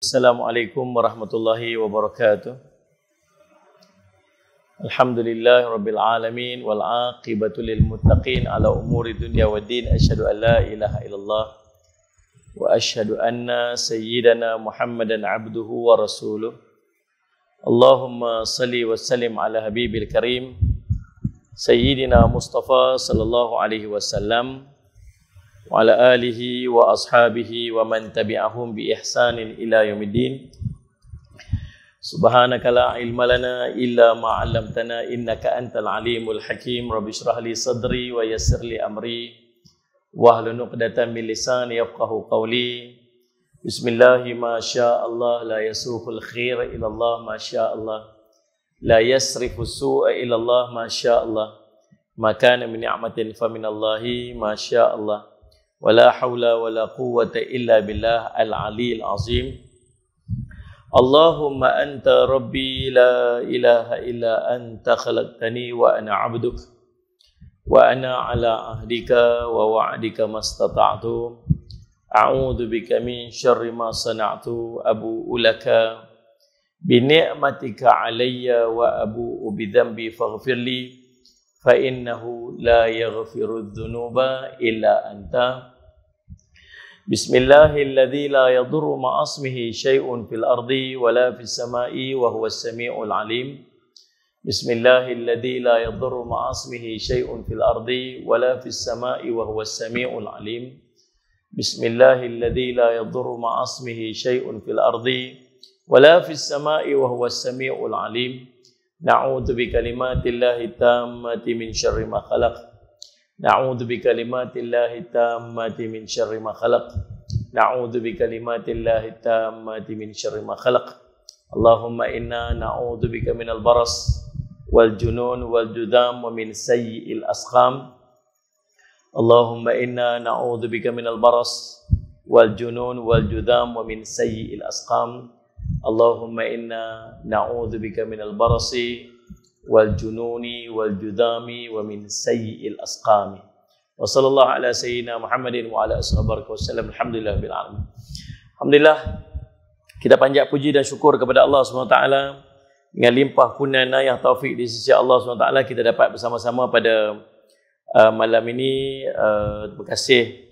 Assalamualaikum warahmatullahi wabarakatuh. Alhamdulillah rabbil alamin wal aqibatu lil muttaqin ala umuri dunya waddin. Asyhadu an la ilaha illallah wa asyhadu anna sayyidana Muhammadan abduhu wa rasuluh. Allahumma salli wa sallim ala habibil karim sayyidina Mustafa sallallahu alaihi wasallam wa ala alihi wa ashabihi wa man tabi'ahum bi ihsanin ila yaumiddin. Subhanaka la ilma lana illa ma 'allamtana innaka antal alimul hakim. Rabbi shrah li sadri wa yassir li amri wahlul 'uqdatam min lisani yafqahu qawli. Bismillahi ma syaa Allah la yasuhul khair ila Allah ma syaa Allah la yasrifu su'a ila Allah ma syaa Allah ma kana min ni'matin fa min Allahi ma syaa Allah. ولا حول ولا قوة إلا بالله العلي العظيم. اللهم أنت ربي لا إله إلا أنت خلقتني وأنا عبدك وأنا على عهدك ووعدك ما استطعت أعوذ بك من شر ما صنعت أبوء لك بنعمتك علي وأبوء بذنبي فاغفر لي فإنه لا يغفر الذنوب إلا أنت. بسم الله الذي لا يضر مع اسمه شيء في الأرض ولا في السماء وهو السميع العليم. بسم الله الذي لا يضر مع اسمه شيء في الأرض ولا في السماء وهو السميع العليم. بسم الله الذي لا يضر مع اسمه شيء في الأرض ولا في السماء وهو السميع العليم. نعوذ بكلمات الله التامة من شر ما خلق. نعوذ بكلمات الله التامة من شر ما خلق. نعوذ بكلمات الله التامة من شر ما خلق. اللهم إنا نعوذ بك من البرص والجنون والجذام ومن سيء الأسقام. اللهم إنا نعوذ بك من البرص والجنون والجذام ومن سيء الأسقام. اللهم إنا نعوذ بك من البرص والجنون والجذام ومن سيء الأسقام. وصلى الله على سيدنا محمد وعلى أصحابه وسلم. Alhamdulillah bil alamin. Alhamdulillah, kita panjat puji dan syukur kepada Allah SWT dengan limpah kunana yang taufik di sisi Allah SWT. Kita dapat bersama-sama pada malam ini. Terima kasih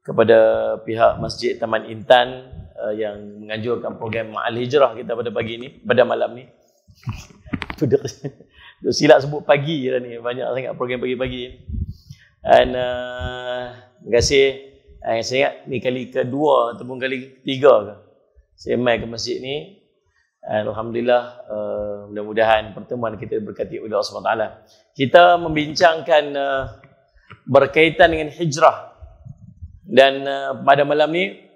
kepada pihak Masjid Taman Intan yang menganjurkan program Ma'al Hijrah kita pada pagi ini, pada malam ni. Silap sebut pagi je lah ni, banyak sangat program pagi-pagi. Dan terima kasih. Saya ingat ni kali kedua ataupun kali ketiga ke saya mai ke masjid ni. Alhamdulillah, mudah-mudahan pertemuan kita berkati oleh Allah SWT. Kita membincangkan berkaitan dengan hijrah. Dan pada malam ni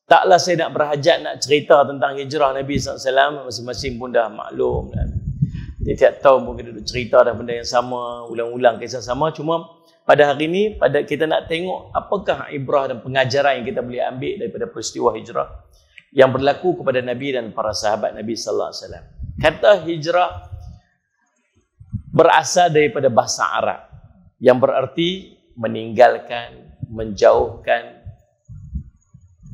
taklah saya nak berhajat nak cerita tentang hijrah Nabi SAW. Masing-masing pun dah maklum. Tiap tahun pun kita duduk cerita dah benda yang sama, ulang-ulang kisah sama. Cuma pada hari ini, kita nak tengok apakah ibrah dan pengajaran yang kita boleh ambil daripada peristiwa hijrah yang berlaku kepada Nabi dan para sahabat Nabi sallallahu alaihi wasallam. Kata hijrah berasal daripada bahasa Arab yang berarti meninggalkan, menjauhkan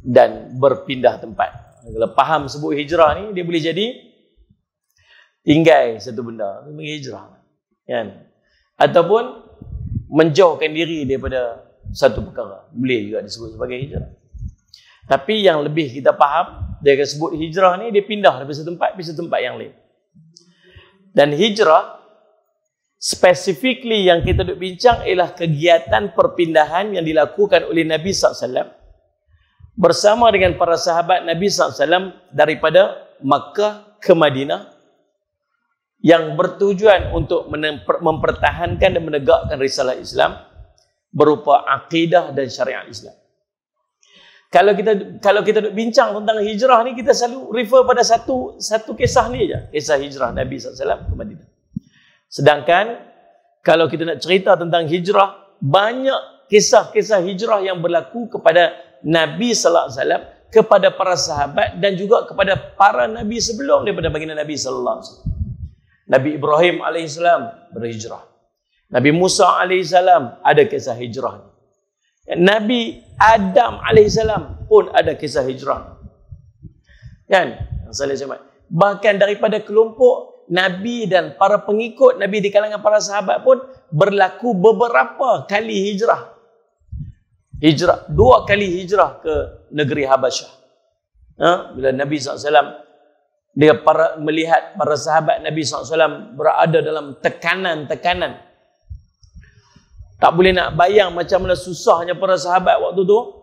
dan berpindah tempat. Kalau faham sebut hijrah ni, dia boleh jadi tinggal satu benda, menghijrah, kan? Ataupun menjauhkan diri daripada satu perkara, boleh juga disebut sebagai hijrah. Tapi yang lebih kita faham, dia akan sebut hijrah ni, dia pindah dari satu tempat ke satu tempat yang lain. Dan hijrah specifically yang kita duk bincang ialah kegiatan perpindahan yang dilakukan oleh Nabi SAW bersama dengan para sahabat Nabi SAW daripada Makkah ke Madinah, yang bertujuan untuk mempertahankan dan menegakkan risalah Islam berupa akidah dan syariat Islam. Kalau kita duk bincang tentang hijrah ni, kita selalu refer pada satu kisah ni aja, kisah hijrah Nabi SAW ke Madinah. Sedangkan kalau kita nak cerita tentang hijrah, banyak kisah-kisah hijrah yang berlaku kepada Nabi sallallahu alaihi wasallam, kepada para sahabat dan juga kepada para nabi sebelum daripada baginda Nabi sallallahu alaihi wasallam. Nabi Ibrahim alaihissalam berhijrah. Nabi Musa alaihissalam ada kisah hijrah. Nabi Adam alaihissalam pun ada kisah hijrah. Kan? Salih Ahmad. Bahkan daripada kelompok Nabi dan para pengikut Nabi di kalangan para sahabat pun berlaku beberapa kali hijrah. Hijrah, 2 kali hijrah ke negeri Habasyah. Bila Nabi SAW dia melihat para sahabat Nabi SAW berada dalam tekanan-tekanan. Tak boleh nak bayang macam mana susahnya para sahabat waktu tu.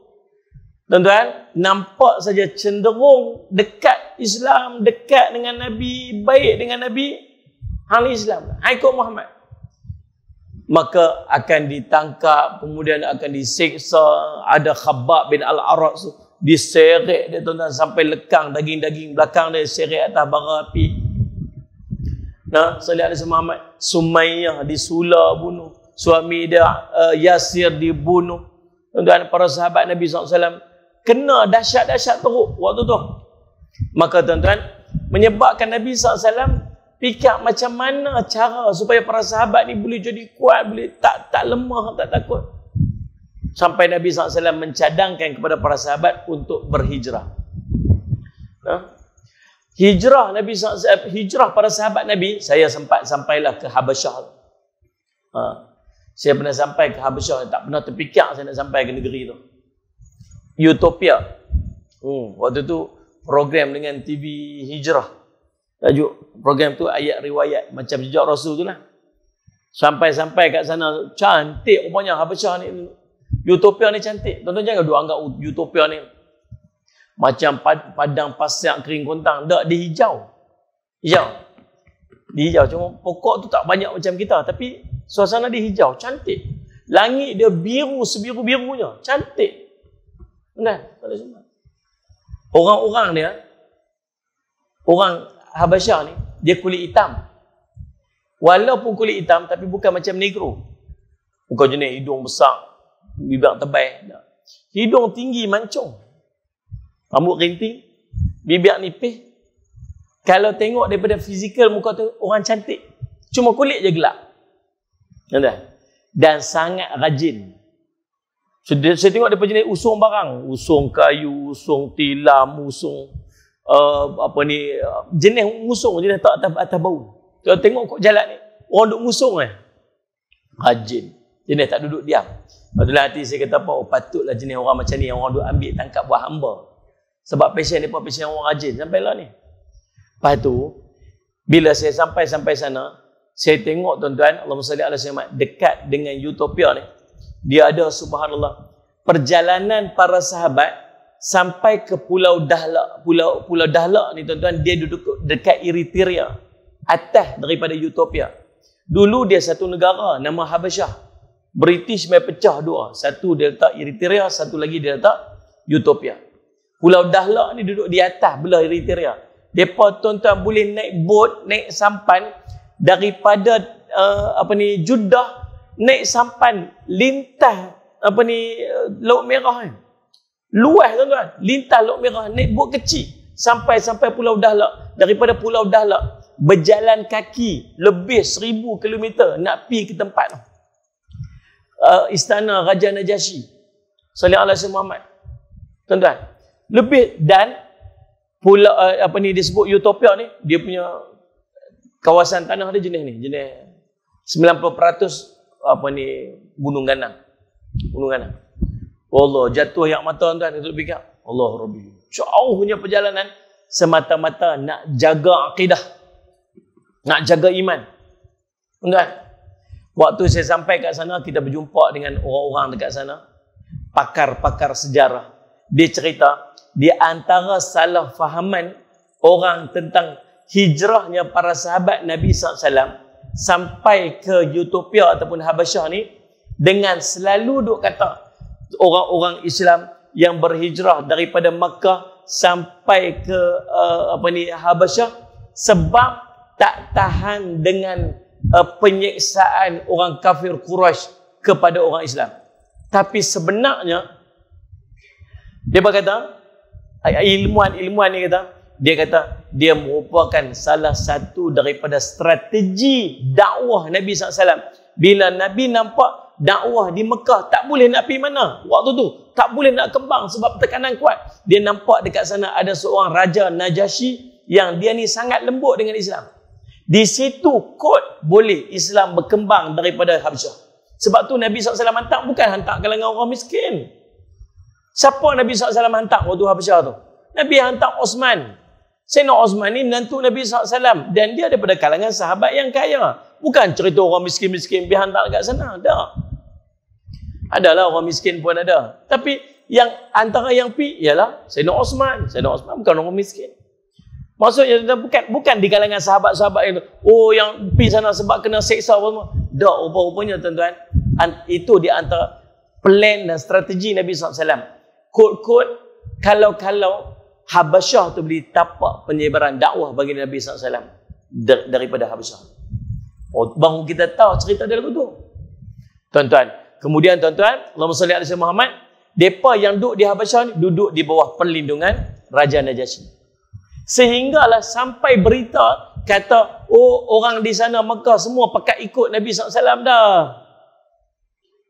Tuan-tuan, nampak saja cenderung dekat Islam, dekat dengan Nabi, baik dengan Nabi, hal Islam, ikut Muhammad. Maka akan ditangkap, kemudian akan diseksa. Ada Khabbab bin Al-Arat diseret dia, tuan-tuan, sampai lekang daging-daging belakang dia, seret atas bara api. Salih alaihi Muhammad. Sumayyah disula bunuh, suami dia Yasir dibunuh. Tuan-tuan, para sahabat Nabi SAW kena dahsyat-dahsyat teruk waktu tu. Maka tuan-tuan, menyebabkan Nabi SAW fikir macam mana cara supaya para sahabat ni boleh jadi kuat, boleh tak lemah, tak takut. Sampai Nabi SAW mencadangkan kepada para sahabat untuk berhijrah. Hijrah para sahabat Nabi, saya sempat sampailah ke Habasyah. Saya pernah sampai ke Habasyah, tak pernah terfikir saya nak sampai ke negeri tu. Utopia. Waktu tu program dengan TV Hijrah. Tajuk program tu ayat riwayat macam jejak Rasul tu lah. Sampai-sampai kat sana, cantik rupanya Habasyah ni. Utopia ni cantik. Tuan-tuan jangan duk anggap Utopia ni macam padang pasir kering kontang. Tak, dia hijau. Dia hijau. Cuma pokok tu tak banyak macam kita. Tapi suasana dia hijau. Cantik. Langit dia biru, sebiru-birunya. Cantik. Kan? Orang-orang dia, orang Habasyah ni, dia kulit hitam. Walaupun kulit hitam, tapi bukan macam negro. Bukan jenis hidung besar, bibir tebal. Hidung tinggi mancung, rambut rinting, bibir nipis. Kalau tengok daripada fizikal muka tu, orang cantik. Cuma kulit je gelap. Dan sangat rajin. Saya tengok daripada jenis usung barang. Usung kayu, usung tilam, usung jenis musung, jenis tak atas bau. Kalau tengok kok jalan ni, orang duduk musung rajin. Jenis tak duduk diam. Itulah hati saya kata apa, patutlah jenis orang macam ni, orang duduk ambil tangkap buah hamba. Sebab passion ni pun passion orang rajin. Sampailah ni. Lepas tu, bila saya sampai sana, saya tengok tuan-tuan, Allahumma salli ala sayyidina, dekat dengan Utopia ni, dia ada, subhanallah, perjalanan para sahabat sampai ke Pulau Dahlak. Pulau Dahlak ni tuan-tuan, dia duduk dekat Eritrea, atas daripada Utopia. Dulu dia satu negara nama Habasyah. British mai pecah 2. Satu dia letak Eritrea, satu lagi dia letak Utopia. Pulau Dahlak ni duduk di atas belah Eritrea. Depa tuan-tuan boleh naik bot, naik sampan daripada Jeddah, naik sampan lintas Laut Merah kan. Luas tuan-tuan, lintas Laut Merah, naik bot kecil sampai Pulau Dahlak. Daripada Pulau Dahlak berjalan kaki lebih 1000 km nak pergi ke tempat istana Raja Najasyi sallallahu alaihi Muhammad. Tuan-tuan, lebih, dan pulau disebut Utopia ni, dia punya kawasan tanah dia jenis ni, jenis 90% gunung ganang. Allah, jatuh yang mata tuan-tuan, itu fikir Allah Rabbi. Jauhnya perjalanan semata-mata nak jaga akidah, nak jaga iman. Tuan-tuan, waktu saya sampai kat sana, kita berjumpa dengan orang-orang dekat sana, pakar-pakar sejarah. Dia cerita, di antara salah fahaman orang tentang hijrahnya para sahabat Nabi SAW sampai ke Utopia ataupun Habasyah ni, dengan selalu duk kata orang-orang Islam yang berhijrah daripada Makkah sampai ke Habasyah sebab tak tahan dengan penyiksaan orang kafir Quraisy kepada orang Islam. Tapi sebenarnya dia berkata, ilmuwan ni kata, dia merupakan salah satu daripada strategi dakwah Nabi SAW. Bila Nabi nampak dakwah di Mekah tak boleh nak pergi mana waktu tu, tak boleh nak kembang sebab tekanan kuat. Dia nampak dekat sana ada seorang Raja Najasyi yang dia ni sangat lembut dengan Islam. Di situ kot boleh Islam berkembang daripada Habsyah. Sebab tu Nabi SAW hantar bukan hantar kalangan orang miskin. Siapa Nabi SAW hantar waktu Habsyah tu? Nabi hantar Osman. Sayyidina Osman ni menantu Nabi SAW. Dan dia daripada kalangan sahabat yang kaya. Bukan cerita orang miskin-miskin pergi hantar kat sana. Tak. Adalah orang miskin pun ada. Tapi yang antara yang pi ialah Sayyidina Osman. Sayyidina Osman bukan orang miskin. Maksudnya bukan di kalangan sahabat-sahabat yang yang pi sana sebab kena seksa apa semua. Tak, rupa-rupanya tuan-tuan. Itu di antara plan dan strategi Nabi SAW. Kod-kod kalau Habasyah tu boleh tapak penyebaran dakwah bagi Nabi SAW daripada Habasyah. Baru kita tahu cerita dia lagu tu. Tuan-tuan, kemudian tuan-tuan, Allahumma salli ala sayyidina Muhammad, depa yang duduk di Habasyah ni duduk di bawah perlindungan Raja Najasyi. Sehinggalah sampai berita kata, orang di sana Mekah semua pakat ikut Nabi SAW dah.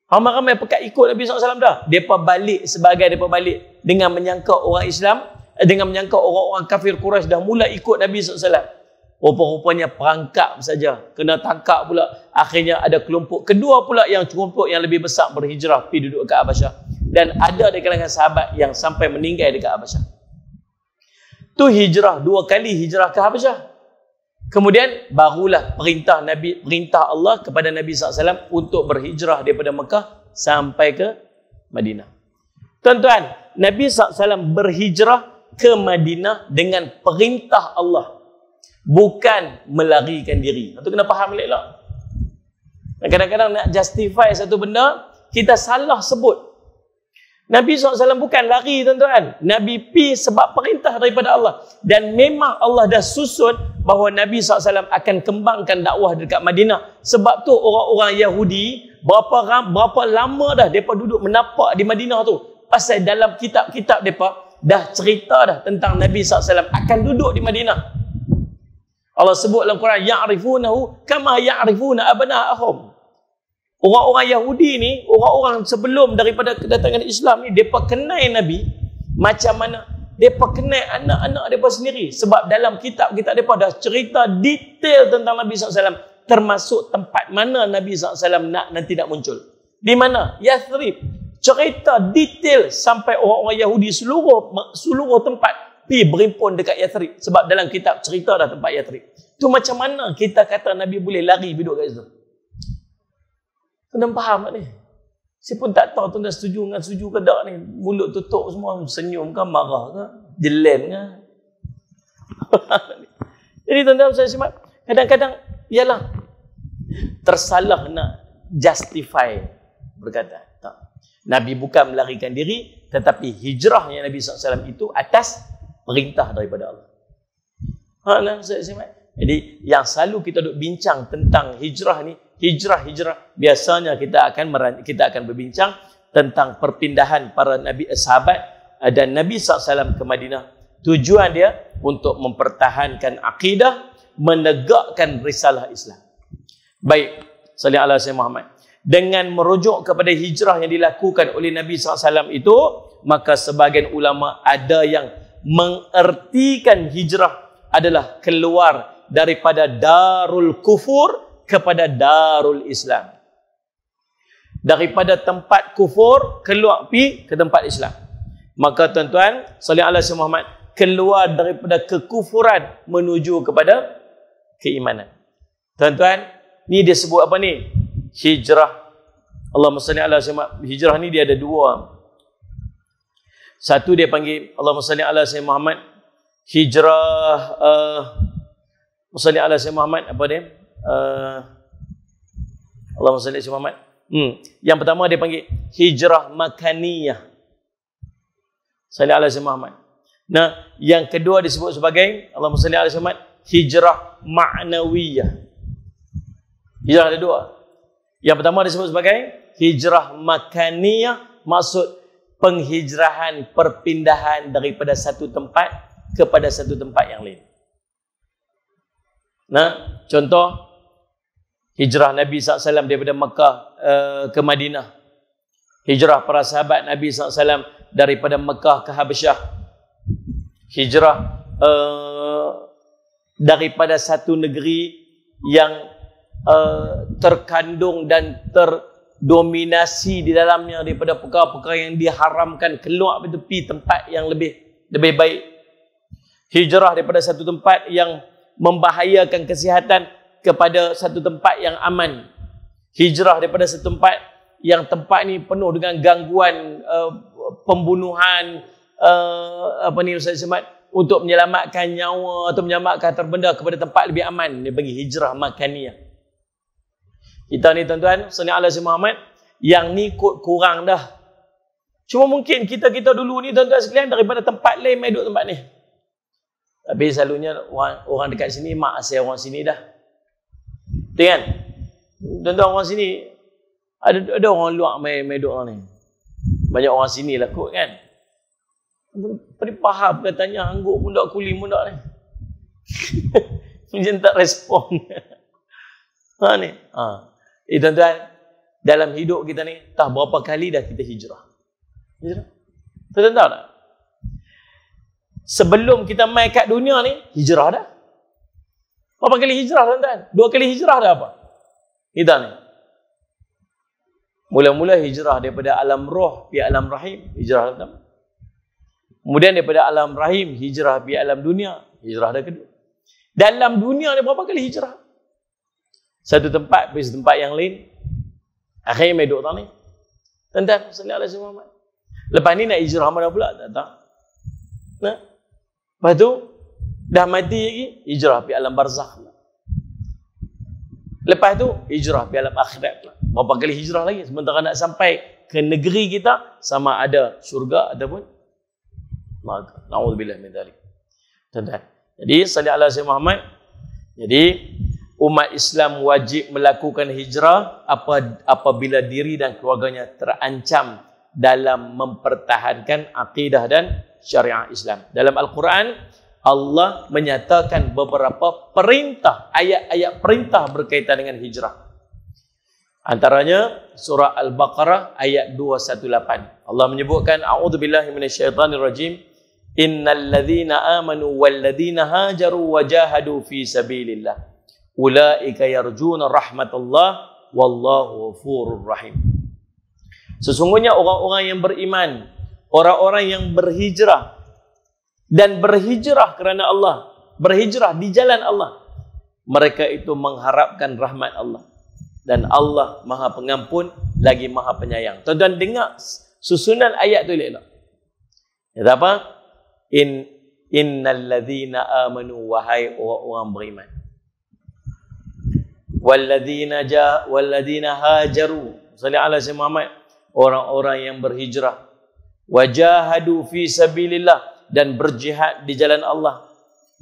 Ramai-ramai pakat ikut Nabi SAW dah. Mereka balik sebagai mereka balik dengan menyangka orang Islam, dengan menyangka orang-orang kafir Quraisy dah mula ikut Nabi SAW. Rupa-rupanya perangkap saja. Kena tangkap pula. Akhirnya ada kelompok kedua pula yang lebih besar berhijrah pergi duduk ke Habasyah. Dan ada di kalangan sahabat yang sampai meninggal dekat Habasyah. Tu hijrah, 2 kali hijrah ke Habasyah. Kemudian barulah perintah Allah kepada Nabi SAW untuk berhijrah daripada Mekah sampai ke Madinah. Tuan-tuan, Nabi SAW berhijrah ke Madinah dengan perintah Allah. Bukan melarikan diri. Itu kena faham elok-elok. Kadang-kadang nak justify satu benda, kita salah sebut. Nabi SAW bukan lari, tuan-tuan. Nabi pi sebab perintah daripada Allah. Dan memang Allah dah susun bahawa Nabi SAW akan kembangkan dakwah dekat Madinah. Sebab tu orang-orang Yahudi, berapa lama dah mereka duduk menapak di Madinah tu. Pasal dalam kitab-kitab mereka dah cerita dah tentang Nabi SAW akan duduk di Madinah. Allah sebut dalam Quran, ya'rifunahu kama ya'rifuna abna'ahum. Orang-orang Yahudi ni, orang-orang sebelum daripada kedatangan Islam ni, mereka kenal Nabi macam mana mereka kenal anak-anak mereka sendiri. Sebab dalam kitab-kitab mereka dah cerita detail tentang Nabi SAW. Termasuk tempat mana Nabi SAW nanti nak muncul. Di mana? Yathrib. Cerita detail sampai orang-orang Yahudi seluruh tempat pergi berimpun dekat Yathrib. Sebab dalam kitab cerita dah tempat Yathrib. Tu macam mana kita kata Nabi boleh lari duduk kat situ? Kena faham tak ni? Saya pun tak tahu tuan-tuan setuju ke tak ni. Mulut tutup semua, senyum ke, marah ke, jelen ke. Jadi tuan-tuan saya simak, kadang-kadang ialah tersalah nak justify berkata. Tak. Nabi bukan melarikan diri, tetapi hijrahnya Nabi SAW itu atas perintah daripada Allah. Saya simak. Jadi yang selalu kita duk bincang tentang hijrah ni, hijrah biasanya kita akan berbincang tentang perpindahan para sahabat dan Nabi SAW ke Madinah. Tujuan dia untuk mempertahankan akidah, menegakkan risalah Islam. Baik, sallallahu alaihi wasallam Muhammad. Dengan merujuk kepada hijrah yang dilakukan oleh Nabi SAW itu, maka sebahagian ulama ada yang mengertikan hijrah adalah keluar daripada darul kufur kepada darul Islam. Daripada tempat kufur keluar pi ke tempat Islam. Maka tuan-tuan, sallallahu alaihi wasallam Muhammad, keluar daripada kekufuran menuju kepada keimanan. Tuan-tuan, ni dia sebut apa ni? Hijrah. Allahumma salli ala sayyidina. Hijrah ni dia ada dua. Satu dia panggil Allahumma salli ala sayyidina Muhammad, hijrah salli ala sayyidina Muhammad, apa dia? Allahumma salli ala sayyidina Muhammad. Yang pertama dia panggil hijrah makaniyah. Salli ala sayyidina Muhammad. Nah, yang kedua disebut sebagai Allahumma salli ala sayyidina Muhammad, hijrah ma'nawiyah. Hijrah ada dua. Yang pertama disebut sebagai hijrah makaniyah, maksud penghijrahan, perpindahan daripada satu tempat kepada satu tempat yang lain. Nah, contoh hijrah Nabi SAW daripada Mekah ke Madinah. Hijrah para sahabat Nabi SAW daripada Mekah ke Habasyah. Hijrah daripada satu negeri yang terkandung dan terdominasi di dalamnya daripada perkara-perkara yang diharamkan, keluar ke tepi tempat yang lebih baik. Hijrah daripada satu tempat yang membahayakan kesihatan kepada satu tempat yang aman. Hijrah daripada satu tempat yang tempat ni penuh dengan gangguan, pembunuhan, Ustaz Samad, untuk menyelamatkan nyawa atau menyelamatkan harta benda kepada tempat lebih aman. Dia bagi hijrah makaniyah. Kita ni tuan-tuan, sallallahu alaihi Muhammad, yang ni kurang dah. Cuma mungkin kita dulu ni tuan-tuan sekalian daripada tempat lain mai duduk tempat ni. Tapi selalunya orang dekat sini mak asal orang sini dah. Betul kan? Tuan-tuan orang sini ada orang luar mai duduk orang ni. Banyak orang sini lah kot kan. Pada faham katanya angguk budak kuli budak ni. Macam tak respon. Ni. Tuan-tuan, dalam hidup kita ni, tak berapa kali dah kita hijrah. Tuan-tuan tahu tak? Sebelum kita mai kat dunia ni, hijrah dah. Berapa kali hijrah tuan-tuan? 2 kali hijrah dah apa? Kita ni. Mula-mula hijrah daripada alam roh pergi alam rahim, hijrah pertama. Kemudian daripada alam rahim, hijrah pergi alam dunia, hijrah dah kedua. Dalam dunia ni berapa kali hijrah? Satu tempat pergi tempat yang lain. Akhirnya mai duduk ni. Tuan-tuan, sallallahu alaihi Muhammad. Lepas ni nak hijrah mana pula? Tak tahu. Nah. Lepas tu dah mati lagi, hijrah pergi alam barzakh. Lepas tu hijrah pergi alam akhirat pula. Berapa kali hijrah lagi sementara nak sampai ke negeri kita, sama ada syurga ataupun neraka. Nauzubillah min dzalik. Tuan-tuan. Jadi sallallahu alaihi Muhammad. Jadi umat Islam wajib melakukan hijrah apabila diri dan keluarganya terancam dalam mempertahankan akidah dan syariat Islam. Dalam Al-Quran, Allah menyatakan beberapa perintah, ayat-ayat perintah berkaitan dengan hijrah. Antaranya surah Al-Baqarah ayat 218. Allah menyebutkan, a'udzubillahi minasyaitanirrajim, innal ladzina amanu wal ladzina hajaru wa jahadu fi sabilillah ulaika yarjuna rahmatullah wallahu ghafurur rahim. Sesungguhnya orang-orang yang beriman, orang-orang yang berhijrah dan berhijrah kerana Allah, berhijrah di jalan Allah, mereka itu mengharapkan rahmat Allah. Dan Allah Maha Pengampun lagi Maha Penyayang. Tuan-tuan dengar susunan ayat tu elok. Kata apa? Innal ladzina amanu, wahai orang beriman. Walladzina hajaru, sallallahu alaihi Muhammad, orang-orang yang berhijrah. Wajahadu fi sabilillah, dan berjihad di jalan Allah.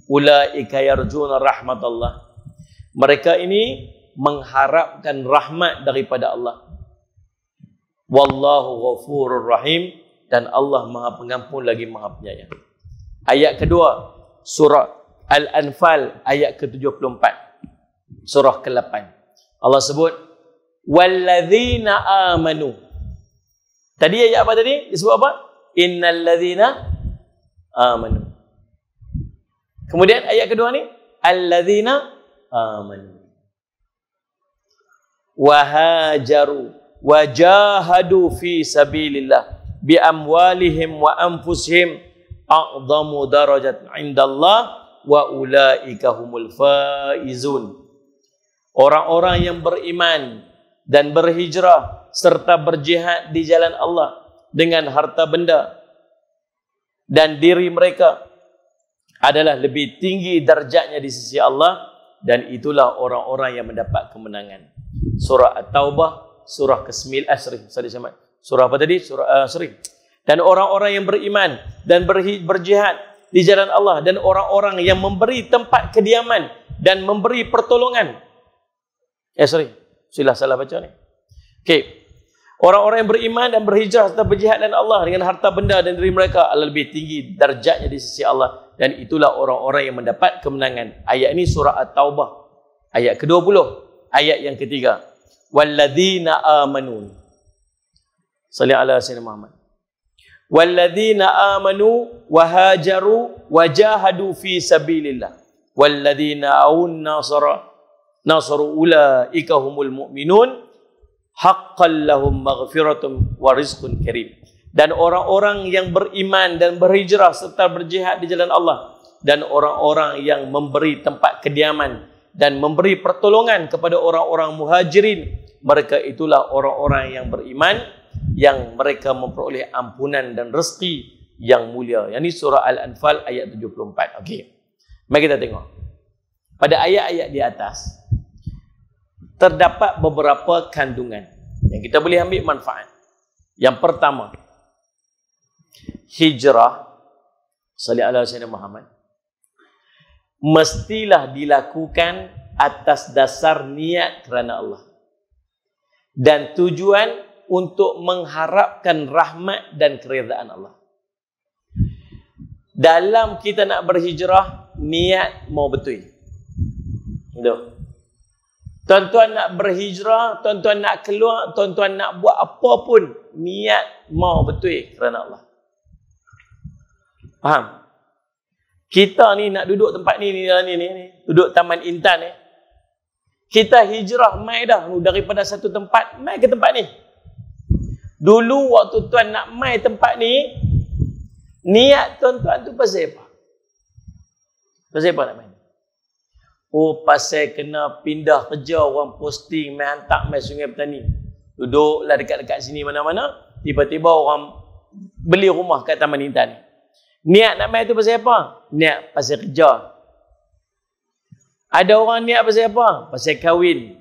Ulaika yarjuna rahmatullah. Mereka ini mengharapkan rahmat daripada Allah. Wallahu ghafurur rahim, dan Allah Maha Pengampun lagi Maha Penyayang. Ayat kedua, surah Al-Anfal ayat ke-74. Surah ke-8. Allah sebut walladzina amanu. Tadi ayat apa tadi? Disebut apa? Innal ladzina amanu. Kemudian ayat kedua ni alladzina amanu wahajaru wajahadu fi sabilillah bi amwalihim wa anfusihim a'zamu darajat indallah wa ulaika humul faizun. Orang-orang yang beriman dan berhijrah serta berjihad di jalan Allah dengan harta benda dan diri mereka adalah lebih tinggi darjatnya di sisi Allah, dan itulah orang-orang yang mendapat kemenangan. Surah At-Taubah surah ke-9, surah apa tadi? Dan orang-orang yang beriman dan berjihad di jalan Allah, dan orang-orang yang memberi tempat kediaman dan memberi pertolongan. Silah salah baca ni. Okey. Orang-orang yang beriman dan berhijrah serta berjihad dan Allah dengan harta benda dan diri mereka adalah lebih tinggi darjatnya di sisi Allah, dan itulah orang-orang yang mendapat kemenangan. Ayat ini surah At-Taubah ayat ke-20, ayat yang ketiga. Walladzina amanu. Salli ala sayyidina Muhammad. Walladzina amanu wa hajaru wa jahadu fi sabilillah. Walladzina aun nasaru ulaika humul mu'minun haqqan lahum maghfiratun wa rizqun karim. Dan orang-orang yang beriman dan berhijrah serta berjihad di jalan Allah, dan orang-orang yang memberi tempat kediaman dan memberi pertolongan kepada orang-orang muhajirin, mereka itulah orang-orang yang beriman, yang mereka memperoleh ampunan dan rezeki yang mulia. Yang ini surah Al-Anfal ayat 74. Okey. Mari kita tengok. Pada ayat-ayat di atas terdapat beberapa kandungan yang kita boleh ambil manfaat. Yang pertama, hijrah, salli ala sayyidina Muhammad, mestilah dilakukan atas dasar niat kerana Allah dan tujuan untuk mengharapkan rahmat dan keridaan Allah. Dalam kita nak berhijrah, niat mau betul. Betul. Tuan-tuan nak berhijrah, tuan-tuan nak keluar, tuan-tuan nak buat apa pun, niat mau betul kerana Allah. Faham? Kita ni nak duduk tempat ni, duduk Taman Intan ni. Kita hijrah mai dah daripada satu tempat mai ke tempat ni. Dulu waktu tuan nak mai tempat ni, niat tuan-tuan tu pasal apa? Pasal apa nak mai? Oh, pasal kena pindah kerja, orang posting mai hantar mai Sungai Petani. Duduklah dekat-dekat sini mana-mana, tiba-tiba orang beli rumah kat Taman Intan ni. Niat nak mai tu pasal apa? Niat pasal kerja. Ada orang niat pasal apa? Pasal kahwin.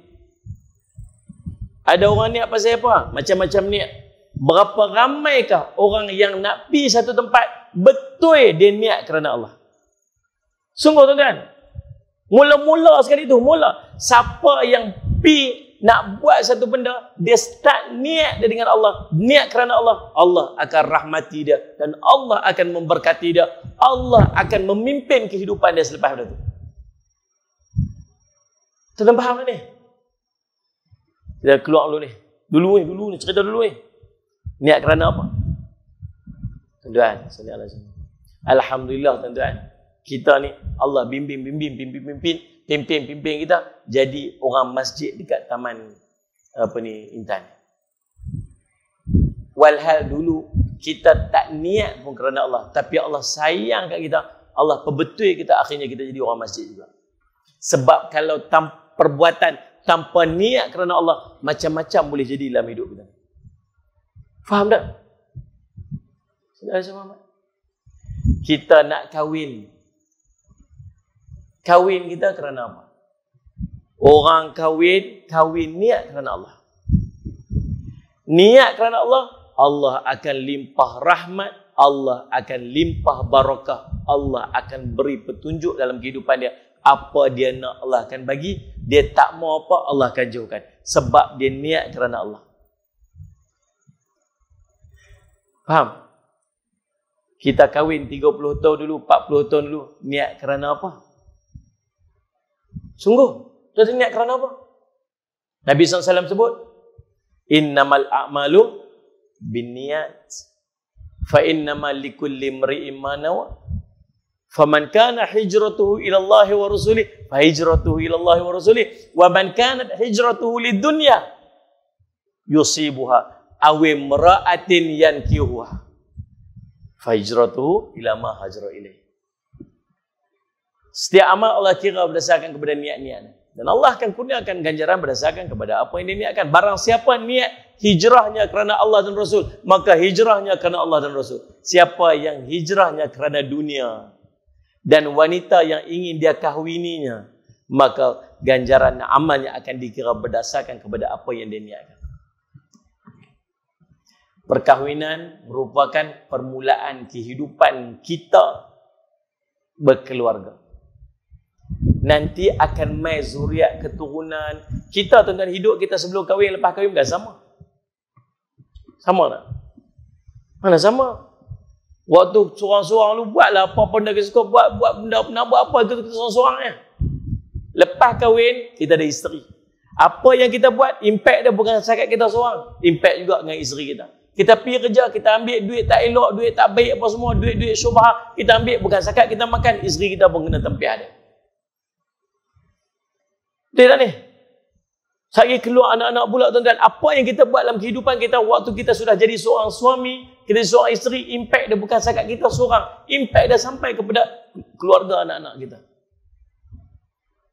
Ada orang niat pasal apa? Macam-macam niat. Berapa ramaikah orang yang nak pergi satu tempat, betul dia niat kerana Allah? Sungguh tuan-tuan. Mula-mula sekali tu, siapa yang pergi nak buat satu benda, dia start niat dia dengan Allah, niat kerana Allah, Allah akan rahmati dia dan Allah akan memberkati dia, Allah akan memimpin kehidupan dia selepas itu. Tuan faham tak ni? Kita keluar dulu ni. Dulu ni, cerita dulu ni. Niat kerana apa? Tuan-tuan, alhamdulillah tuan-tuan. Kita ni Allah bimbing kita jadi orang masjid dekat taman Intan. Walhal dulu kita tak niat pun kerana Allah, tapi Allah sayang kat kita, Allah perbetul kita, akhirnya kita jadi orang masjid juga. Sebab kalau perbuatan tanpa niat kerana Allah, macam-macam boleh jadi dalam hidup kita. Faham tak? Kita nak kahwin. Kahwin kita kerana apa? Orang kahwin niat kerana Allah. Niat kerana Allah, Allah akan limpah rahmat, Allah akan limpah barakah, Allah akan beri petunjuk dalam kehidupan dia. Apa dia nak, Allah akan bagi. Dia tak mau apa, Allah akan jauhkan. Sebab dia niat kerana Allah. Faham? Kita kahwin 30 tahun dulu, 40 tahun dulu, niat kerana apa? Sungguh, kita niat kerana apa? Nabi SAW sebut, innamal a'malu binniyat, fa innamal likulli imri'in ma nawa. Faman kana hijratuhu ila Allah wa rasulih, fa hijratuhu ila Allah wa rasulih, wa man kanat hijratuhu lidunya yusibuha aw imra'atin yankihuha, fa hijratuhu ila ma hajara ilaih. Setiap amal Allah kira berdasarkan kepada niat-niat. Dan Allah akan kurniakan ganjaran berdasarkan kepada apa yang dia niatkan. Barang siapa niat hijrahnya kerana Allah dan Rasul, maka hijrahnya kerana Allah dan Rasul. Siapa yang hijrahnya kerana dunia dan wanita yang ingin dia kahwininya, maka ganjaran amalnya akan dikira berdasarkan kepada apa yang dia niatkan. Perkahwinan merupakan permulaan kehidupan kita berkeluarga. Nanti akan mai zuriat keturunan. Kita tuan-tuan hidup kita sebelum kahwin, lepas kahwin bukan sama. Sama tak? Mana sama? Waktu seorang-seorang lu buatlah apa benda kita suka buat benda, nak buat apa itu kita seorang-seorang ya. Lepas kahwin kita ada isteri. Apa yang kita buat, impact dia bukan setakat kita seorang, impact juga dengan isteri kita. Kita pergi kerja, kita ambil duit tak elok, duit tak baik apa semua, duit-duit syubhah, kita ambil bukan zakat, kita makan, isteri kita pun kena tempiah dia. Betul tak ni? Saya keluar anak-anak pula tuan-tuan. Apa yang kita buat dalam kehidupan kita waktu kita sudah jadi seorang suami, kita seorang isteri, impact dia bukan zakat kita seorang. Impact dia sampai kepada keluarga anak-anak kita.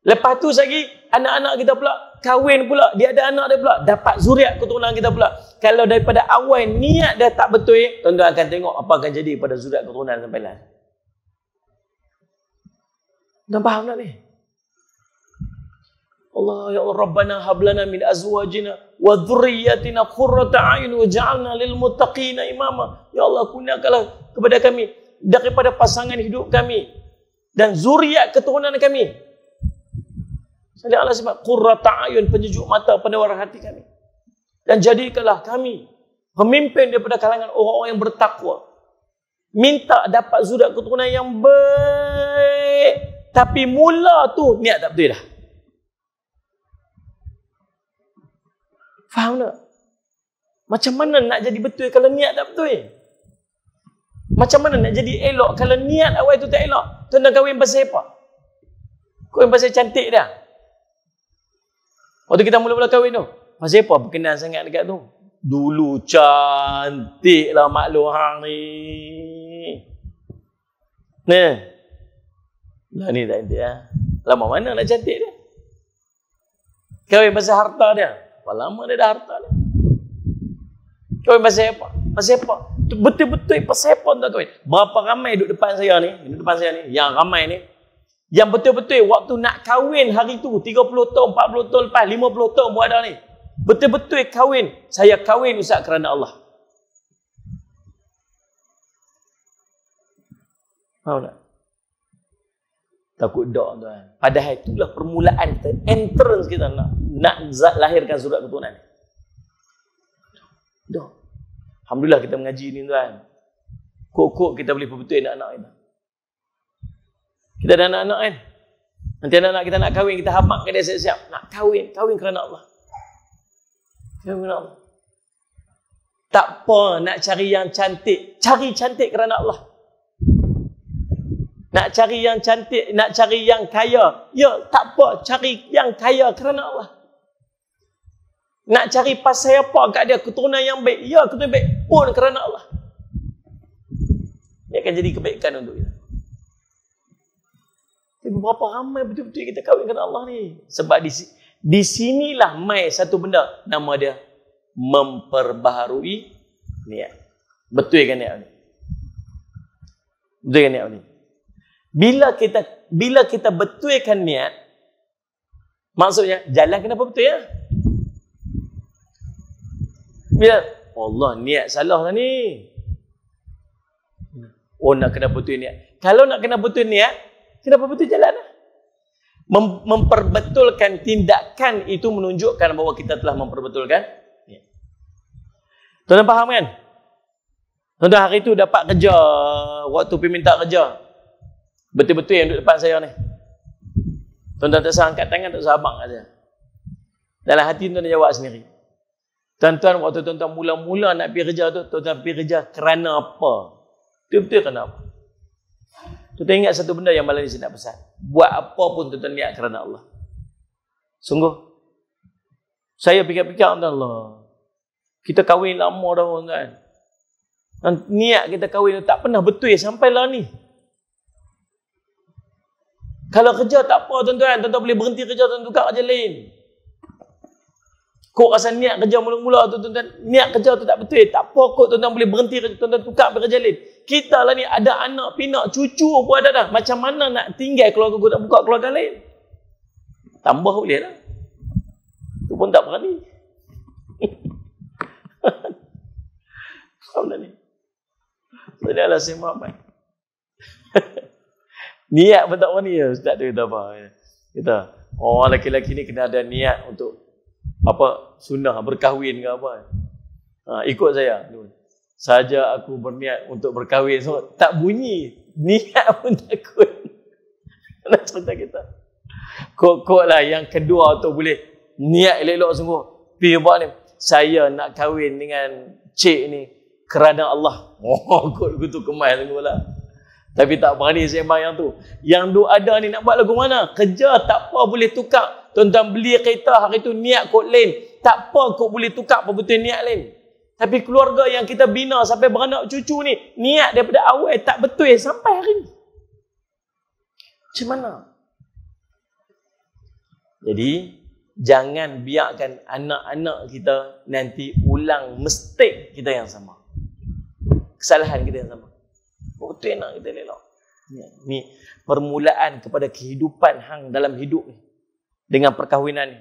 Lepas tu lagi, anak-anak kita pula kahwin pula, dia ada anak dia pula, dapat zuriat keturunan kita pula. Kalau daripada awal niat dia tak betul, tuan-tuan akan tengok apa akan jadi pada zuriat keturunan sampai lah. Tuan faham tak ni? Allah, ya Allah, Rabbana hablana min azwajina wa dhurriyyatina qurrata a'yun waj'alna lil muttaqina imama. Ya Allah, kurniakanlah kepada kami daripada pasangan hidup kami dan zuriat keturunan kami. Salih Allah sebab qurrata a'yun, penyejuk mata, penawar hati kami. Dan jadikanlah kami pemimpin daripada kalangan orang-orang yang bertakwa. Minta dapat zuriat keturunan yang baik. Tapi mula tu niat tak betul dah. Faham tak? Macam mana nak jadi betul kalau niat tak betul? Macam mana nak jadi elok kalau niat awal tu tak elok? Tuan-tuan kahwin pasal apa? Kahwin pasal cantik dah. Waktu kita mula-mula kahwin tu, pasal apa berkenan sangat dekat tu? Dulu cantik lah maklum hang ni. Nah. Lah ni tak cantik lah. Lama mana nak cantik dia? Kahwin pasal harta dia. Berapa lama dia dah harta dia? Kahwin pasal apa? Pasal apa? Betul-betul pasal apa tak kahwin? Berapa ramai duduk depan saya ni? Duduk depan saya ni. Yang ramai ni. Yang betul-betul waktu nak kahwin hari tu. 30 tahun, 40 tahun lepas, 50 tahun buat ada ni. Betul-betul kahwin. Saya kahwin Ustaz kerana Allah. Faham tak? Takut dok tuan. Padahal itulah permulaan kita, entrance kita nak lahirkan surat keturunan. Dok. Alhamdulillah kita mengaji ni tuan. Kok kita boleh berbetul anak-anak kita. Kita ada anak-anak kan. Nanti anak-anak kita nak kahwin, kita hamakkan dia siap-siap. Nak kahwin kerana Allah. Kahwin kerana Allah. Tak apa nak cari yang cantik, cari cantik kerana Allah. Nak cari yang cantik, nak cari yang kaya. Ya, tak apa. Cari yang kaya kerana Allah. Nak cari pasal apa kat dia? Keturunan yang baik. Ya, keturunan baik pun kerana Allah. Dia akan jadi kebaikan untuk kita. Tapi berapa ramai betul-betul kita kahwin kerana Allah ni? Sebab di sinilah mai satu benda. Nama dia memperbaharui niat. Betul kan niat ni? Betul kan niat ni? Bila kita betulkan niat, maksudnya jalan kenapa betul ya? Bila Allah niat salah lah ni. Oh nak kena betul niat. Kalau nak kena betul niat, kenapa betul jalan lah? Memperbetulkan tindakan itu menunjukkan bahawa kita telah memperbetulkan niat. Tuan-tuan faham kan? Tuan-tuan hari itu dapat kerja, waktu pergi minta kerja. Betul-betul yang duduk depan saya ni. Tuan-tuan tak usah angkat tangan, tak usah abang kat saya. Dalam hati tuan-tuan jawab sendiri. Tuan-tuan, waktu tuan-tuan mula-mula nak pergi kerja tu, tuan-tuan pergi kerja kerana apa? Betul-betul kerana apa? Tuan-tuan ingat satu benda yang malam ni saya nak pesan. Buat apa pun tuan-tuan niat kerana Allah. Sungguh. Saya fikir-fikir, Allah. Kita kahwin lama dah tuan-tuan. Niat kita kahwin tu tak pernah betul sampailah ni. Kalau kerja tak apa tuan-tuan, tuan-tuan boleh berhenti kerja, tuan-tuan tukar kerja lain. Kok rasa niat kerja mula-mula tu tuan-tuan, niat kerja tu tak betul. Tak apa kok tuan-tuan boleh berhenti kerja, tuan-tuan tukar kerja lain. Kita lah ni ada anak, pinak, cucu pun ada dah. Macam mana nak tinggal keluarga aku, nak buka keluarga lain? Tambah boleh lah. Tu pun tak berani. Faham tak ni? Jadi Allah saya maafkan. Niat pun tak berani ya Ustaz tu kata apa. Kita, orang lelaki-lelaki ni kena ada niat untuk apa sunnah berkahwin ke apa. Ikut saya. Saja aku berniat untuk berkahwin. So, tak bunyi. Niat pun takut. Nak cerita kita. Kok lah yang kedua tu boleh niat elok-elok sungguh. Pergi buat ni. saya nak kahwin dengan cik ni kerana Allah. Oh, kot tu kemas tu pula. Tapi tak berani sembang yang tu. Yang duk ada ni nak buat lagu mana? Kerja tak apa boleh tukar. Tuan-tuan beli kereta hari tu niat kot lain. Tak apa kot boleh tukar betul niat lain. Tapi keluarga yang kita bina sampai beranak cucu ni, niat daripada awal tak betul sampai hari ni. Macam mana? Jadi, jangan biarkan anak-anak kita nanti ulang mistake kita yang sama. Kesalahan kita yang sama. Betul nak kita elok. Ni permulaan kepada kehidupan hang dalam hidup ni. Dengan perkahwinan ni.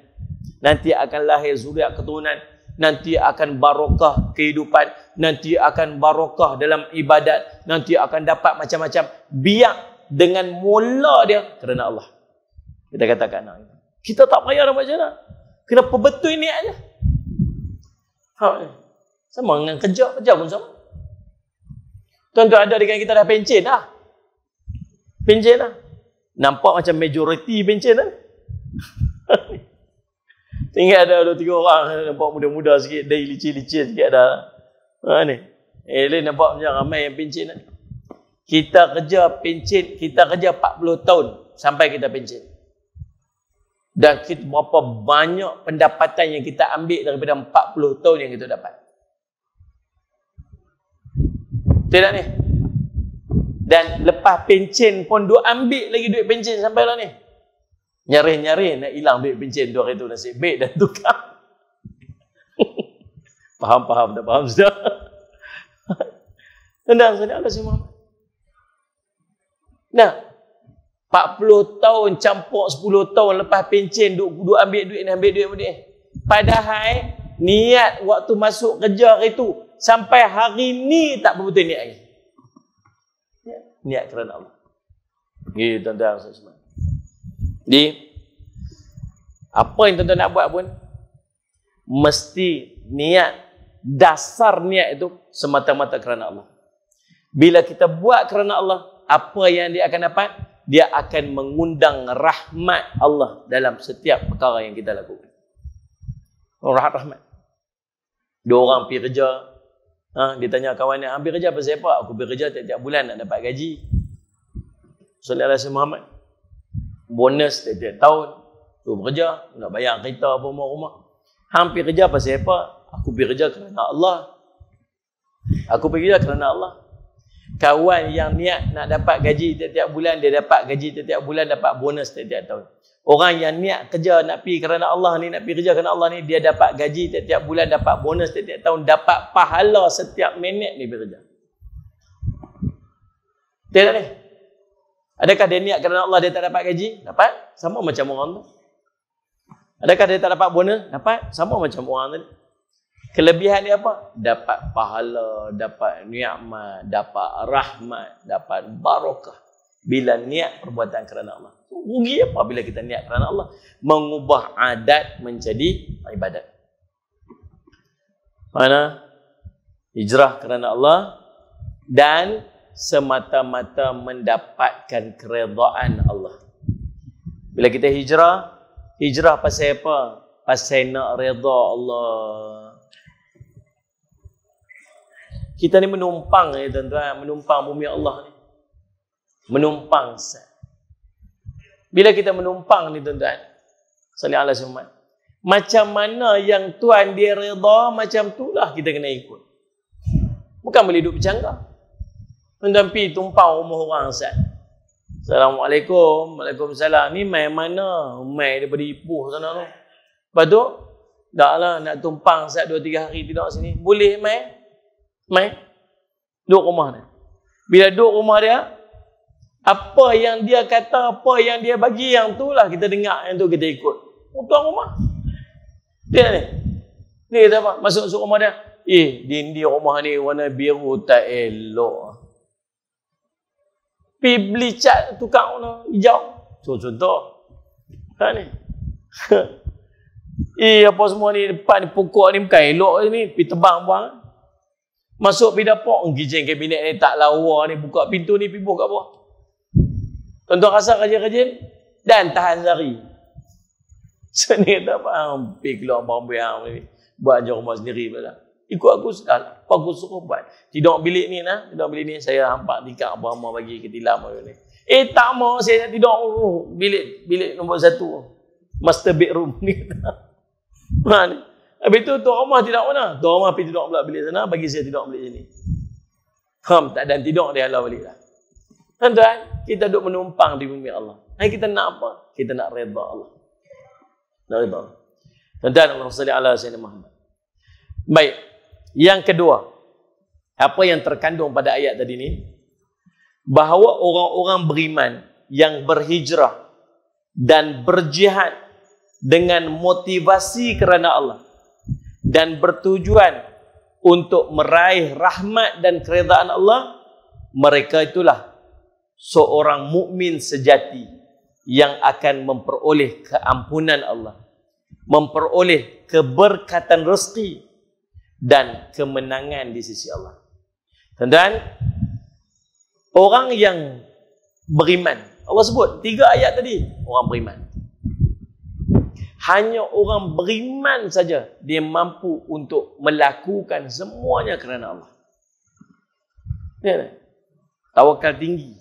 Nanti akan lahir zuriat keturunan. Nanti akan barokah kehidupan. Nanti akan barokah dalam ibadat. Nanti akan dapat macam-macam. Biar dengan mula dia kerana Allah. Kita katakan anak kita. Kita tak payah nak macam mana. Kenapa betul ni aja? Sama dengan kerja pun sama. Tuan-tuan ada dengan kita dah pencen dah. Pencen dah. Nampak macam majoriti pencen dah. Tinggal ada 2-3 orang nampak muda-muda sikit, dah licin-licin sikit dah. Ni. Nampak macam ramai yang pencen dah. Kita kerja pencen, kita kerja 40 tahun sampai kita pencen. Dan kita berapa banyak pendapatan yang kita ambil daripada 40 tahun yang kita dapat. Betul tak ni? Dan lepas pencen pun duk ambil lagi duit pencen sampai lah ni. Nyari-nyari nak hilang duit pencen tu hari tu nasib baik dan tukar. Faham tak faham sudah? Tendang sana Allah semua. Nah, 40 tahun campur 10 tahun lepas pencen duk ambil duit ni. Padahal niat waktu masuk kerja hari tu sampai hari ni tak betul niat lagi. Niat kerana Allah. Gitu tuan-tuan semua. Jadi apa yang tuan-tuan nak buat pun mesti niat, dasar niat itu semata-mata kerana Allah. Bila kita buat kerana Allah, apa yang dia akan dapat? Dia akan mengundang rahmat Allah dalam setiap perkara yang kita lakukan. Rahmat. 2 orang pergi kerja. Dia tanya kawan dia, ambil kerja pasal apa? Aku pergi kerja tiap-tiap bulan nak dapat gaji. Sallallahu alaihi Muhammad. Bonus tiap-tiap tahun. Tu bekerja, nak bayar kereta apa rumah. Hampir kerja pasal apa? Aku pergi kerja kerana Allah. Aku pergi kerja kerana Allah. Kawan yang niat nak dapat gaji tiap-tiap bulan, dia dapat gaji tiap-tiap bulan, dapat bonus tiap-tiap tahun. Orang yang niat kerja nak pergi kerana Allah ni, nak pergi kerja kerana Allah ni, dia dapat gaji tiap-tiap bulan, dapat bonus tiap-tiap tahun, dapat pahala setiap minit dia bekerja. Betul tak ni? Adakah dia niat kerana Allah dia tak dapat gaji? Dapat. Sama macam orang tu. Adakah dia tak dapat bonus? Dapat. Sama macam orang tadi. Kelebihan dia apa? Dapat pahala, dapat nikmat, dapat rahmat, dapat barakah. Bila niat perbuatan kerana Allah. Rugi apa bila kita niat kerana Allah? Mengubah adat menjadi ibadat. Mana? Hijrah kerana Allah dan semata-mata mendapatkan keredaan Allah. Bila kita hijrah pasal apa? Pasal nak redha Allah. Kita ni menumpang ni tuan-tuan, menumpang bumi Allah ni. Menumpang. Bila kita menumpang ni tuan-tuan, sallallahu alaihi wasallam, macam mana yang Tuhan dia redha, macam itulah kita kena ikut. Bukan boleh duduk bercanggah. Tuan-tuan pergi tumpang rumah orang Ustaz. Assalamualaikum, Waalaikumsalam. Ni mai mana? Mai daripada Ipoh sana tu. Lepas tu, dah lah nak tumpang Ustaz 2-3 hari tidak sini. Boleh mai? Mai? Duduk rumah dia. Bila duduk rumah dia, apa yang dia kata, apa yang dia bagi, yang tu lah kita dengar, yang tu kita ikut. Tuan rumah. Dia ni. Ni kata apa? Masuk rumah dia. Dinding rumah ni warna biru tak elok. Pergi beli cat tukang warna hijau. Contoh. Tak ni. Apa semua ni depan ni, pokok ni bukan elok ni. Pergi tebang buang. Masuk pergi dapur. Kitchen kabinet ni tak lawa ni. Buka pintu ni, pergi buka bawah. Tuan-tuan rasa rajin-rajin dan tahan sehari. So ni tak faham. Pergi keluar barang-barang ni. buat je rumah sendiri pula. Ikut aku sudah, apa aku suruh buat. Tidur bilik ni nah, tidur bilik ni saya hampak tingkap apa hama bagi ke tilam ni. Tak mau saya tidur bilik nombor 1. Master bedroom ni. Ha ni. Habis tu tuan rumah tidak mana? Tuan rumah pergi tidur pula bilik sana, bagi saya tidur bilik sini. Tak dan tidur dia halau balik dah. Tuan-tuan, kita duduk menumpang di bumi Allah. Hai kita nak apa? Kita nak redha Allah. Nak redha Allah. Tuan-tuan, Allahumma salli ala sayyidina Muhammad. Baik. Yang kedua, apa yang terkandung pada ayat tadi ni? Bahawa orang-orang beriman yang berhijrah dan berjihad dengan motivasi kerana Allah dan bertujuan untuk meraih rahmat dan keredaan Allah, mereka itulah seorang mukmin sejati yang akan memperoleh keampunan Allah, memperoleh keberkatan rezeki dan kemenangan di sisi Allah. Tuan-tuan, orang yang beriman, Allah sebut 3 ayat tadi, orang beriman. Hanya orang beriman saja dia mampu untuk melakukan semuanya kerana Allah. Ya, tawakal tinggi.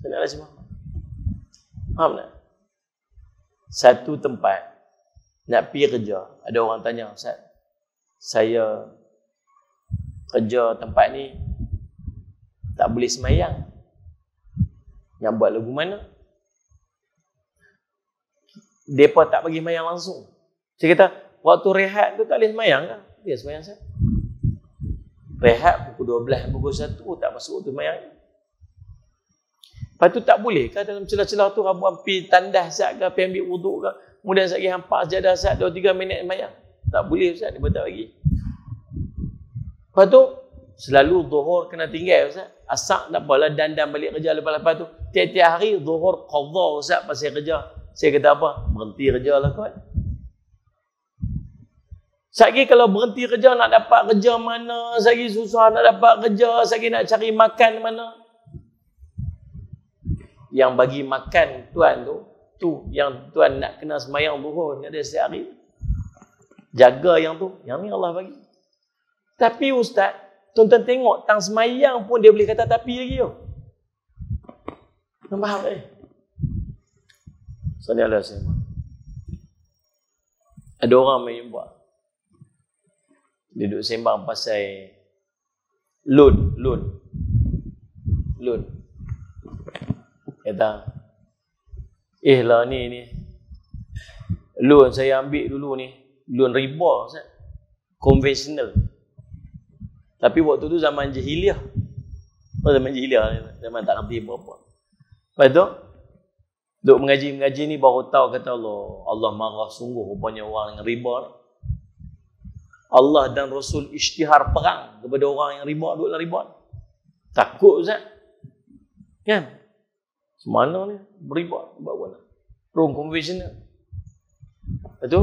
Senang semua. Faham tak? Satu tempat nak pergi kerja, ada orang tanya, Ustaz, saya kerja tempat ni tak boleh semayang. Yang buat lagu mana? Mereka tak bagi semayang langsung. Saya kata, waktu rehat tu tak boleh semayang kan? Dia semayang saya. Rehat pukul 12, pukul 1 tak masuk tu semayang. Lepas tu tak boleh kan dalam celah-celah tu Rabuan pergi tandas sat ke, pergi ambil wuduk ke, kemudian sat pergi hampak sejadah sat 2-3 minit semayang. Tak boleh Ustaz, dia tak bagi. Lepas tu, selalu zuhur kena tinggal Ustaz. Asak tak apalah, dandan balik kerja lepas-lepas tu. Tiap-tiap hari zuhur qadha Ustaz pasal kerja. Saya kata apa? Berhenti kerja lah kot. Sagi kalau berhenti kerja nak dapat kerja mana? Sagi susah nak dapat kerja. Sagi nak cari makan mana? Yang bagi makan tuan tu yang tuan nak kena semayang zuhur ni ada setiap hari. Jaga yang tu. Yang ni Allah bagi. Tapi Ustaz, tuan-tuan tengok tang semayang pun dia boleh kata tapi lagi tu. Nampak faham tak? Sallallahu alaihi wasallam. Ada orang main buat. Dia duduk sembang pasal loan. Kata, lah ni. Loan saya ambil dulu ni. Loan riba, Ustaz. Konvensional. Tapi waktu tu zaman jahiliah. Zaman jahiliah. Zaman tak ngerti apa-apa. Lepas tu, duk mengaji ni baru tahu kata Allah marah sungguh rupanya orang yang riba ni. Allah dan Rasul isytihar perang kepada orang yang riba, duk dalam riba ni. Takut Ustaz. Kan? Semana ni beriba buat mana? Rung konvensional. Lepas tu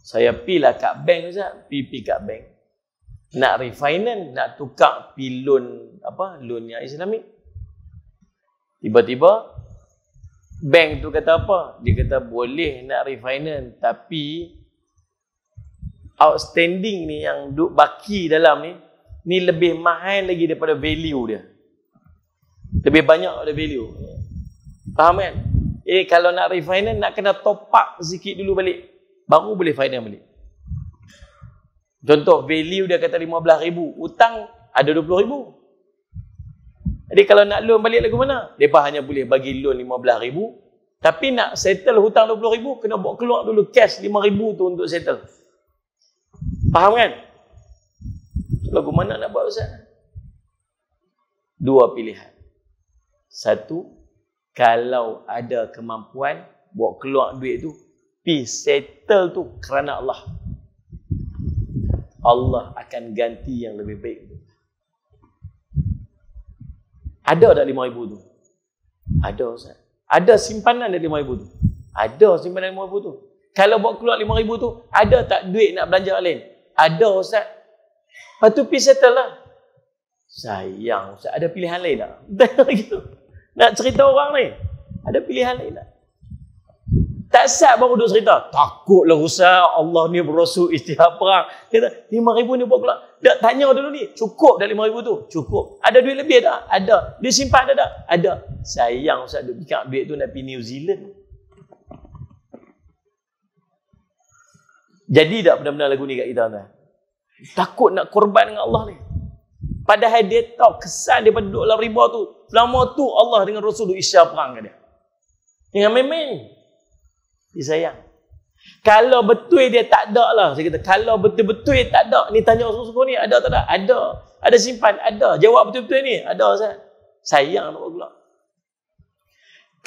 saya pilah kat bank Ustaz, pergi kat bank. Nak refinance, nak tukar pi loan loan yang Islamik. Tiba-tiba bank tu kata apa? Dia kata boleh nak refinance tapi outstanding ni yang duk baki dalam ni lebih mahal lagi daripada value dia. Lebih banyak daripada value. Faham kan? Kalau nak refinance nak kena top up sikit dulu balik. Baru boleh finance balik. Contoh value dia kata 15,000, hutang ada 20,000. Jadi kalau nak loan balik lagu mana? Mereka hanya boleh bagi loan 15,000. Tapi nak settle hutang 20,000, kena bawa keluar dulu cash 5,000 tu untuk settle. Faham kan? Lagu mana nak buat Ustaz? Dua pilihan. Satu, kalau ada kemampuan, bawa keluar duit tu, pergi settle tu kerana Allah. Allah akan ganti yang lebih baik. Ada tak 5,000 tu? Ada Ustaz. Ada simpanan dari 5,000 tu? Ada simpanan 5,000 tu. Kalau bawa keluar 5,000 tu, ada tak duit nak belanja lain? Ada Ustaz. Lepas tu pergi settle lah. Sayang Ustaz, ada pilihan lain tak? Gitu. Nak cerita orang ni, ada pilihan lain tak? Tak sat baru duk cerita. Takutlah Ustaz, Allah ni berasul istihad perang. Kata, 5,000 ni buat pula. Tak tanya dulu ni, cukup dah 5,000 tu? Cukup. Ada duit lebih tak? Ada. Dia simpan ada tak? Ada. Sayang Ustaz, duk fikir duit tu nak pergi New Zealand. Jadi tak benar-benar lagu ni kat kita tuan? Takut nak korban dengan Allah ni. Padahal dia tahu kesan daripada duduk dalam riba tu. Selama tu Allah dengan Rasul duk isya perang kat dia. Dengan main-main. Dia sayang. Kalau betul dia tak ada lah. Saya kata, kalau betul-betul dia tak ada. Ni tanya sungguh-sungguh ni, ada tak ada? Ada. Ada simpan? Ada. Jawab betul-betul ni? Ada Ustaz. Sayang nak buat pula.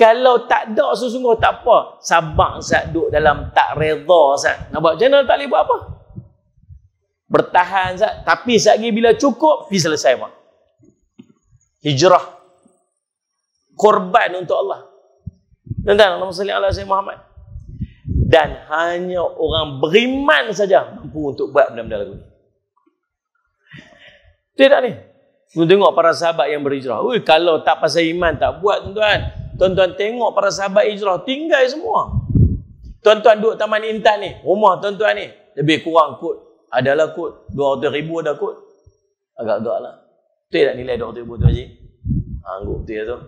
Kalau tak ada sungguh-sungguh tak apa. Sabar Ustaz duduk dalam tak reda Ustaz. Nak buat macam mana tak boleh buat apa? Bertahan Ustaz. Tapi sekali bila cukup, pergi selesai Pak. Hijrah. Korban untuk Allah. Tuan-tuan, Allahumma salli ala Sayyidina Muhammad. Dan hanya orang beriman saja mampu untuk buat benda-benda lagu ni. Tidak ni. Kita tengok para sahabat yang berhijrah. Ui, kalau tak pasal iman tak buat tuan-tuan. Tuan-tuan tengok para sahabat hijrah tinggal semua. Tuan-tuan duduk Taman Intan ni. Rumah tuan-tuan ni. Lebih kurang kot. Adalah kot. 200,000 ada kot. Agak-agak lah. Betul tak nilai 200,000 tu Haji? Angguk betul tu.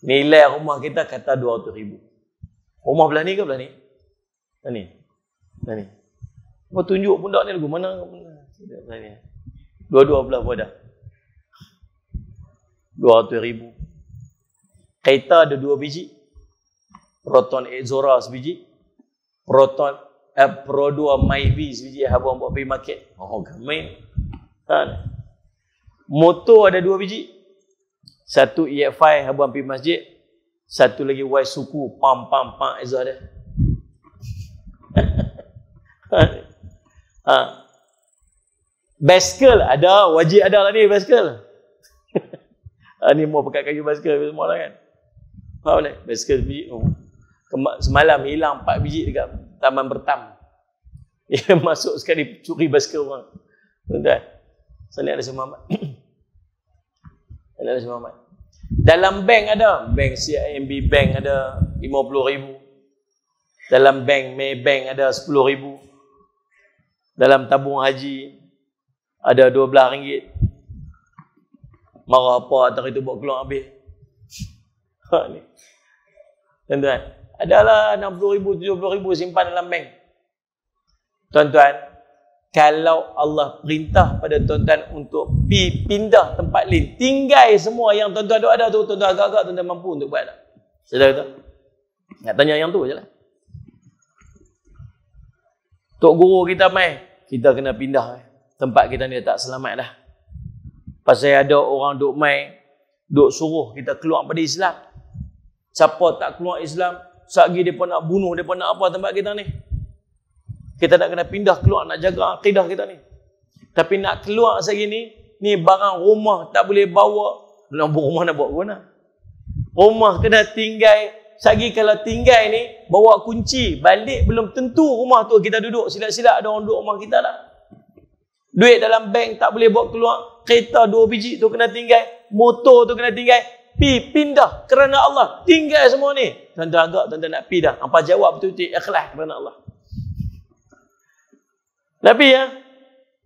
Nilai rumah kita kata 200,000. Rumah belah ni ke belah ni? Belah ni. Belah ni. Mau tunjuk pundak ni lagu. Mana? Belah ni. Dua-dua belah pun ada. 200,000. Kereta ada 2 biji. Proton Exora sebiji. Proton Pro 2 Myvi sebiji. Abang buat pergi market. Oh, gamin. Kan? Motor ada 2 biji. Satu EX5 abang pergi masjid. Satu lagi Y suku pam Exor dia. Basikal ada, wajib ada lah ni basikal. Ni mau pakai kayu basikal semua lah kan. Faham tak? Basikal biji. Semalam hilang 4 biji dekat Taman Bertam. Dia masuk sekali curi basikal orang. Tuan-tuan. Salih alaihi Muhammad. Salih alaihi Muhammad. Dalam bank ada. Bank CIMB Bank ada 50,000. Dalam bank Maybank ada 10,000. Dalam tabung haji ada 12 ringgit. Marah apa atas itu buat keluar habis. Ni. Tuan-tuan. Adalah 60,000, 70,000 simpan dalam bank. Tuan-tuan. Kalau Allah perintah pada tuan-tuan untuk pindah tempat lain, tinggal semua yang tuan-tuan ada tu, tuan-tuan agak-agak tuan-tuan mampu untuk buat tak? Sedar kata? Nak tanya yang tu je lah. Tok guru kita mai, kita kena pindah. Tempat kita ni tak selamat dah. Pasal ada orang duk mai, duk suruh kita keluar pada Islam. Siapa tak keluar Islam, satgi dia pun nak bunuh, dia pun nak apa tempat kita ni. Kita nak kena pindah keluar, nak jaga akidah kita ni. Tapi nak keluar segini, ni barang rumah tak boleh bawa. Rumah nak bawa ke mana? Rumah kena tinggal. Sagi kalau tinggal ni, bawa kunci. Balik belum tentu rumah tu kita duduk. Silap-silap ada orang duduk rumah kita lah. Duit dalam bank tak boleh bawa keluar. Kereta 2 biji tu kena tinggal. Motor tu kena tinggal. Pindah kerana Allah. Tinggal semua ni. Tuan-tuan agak tuan-tuan nak pi dah. Hampa jawab betul-betul ikhlas kerana Allah. Tapi ya,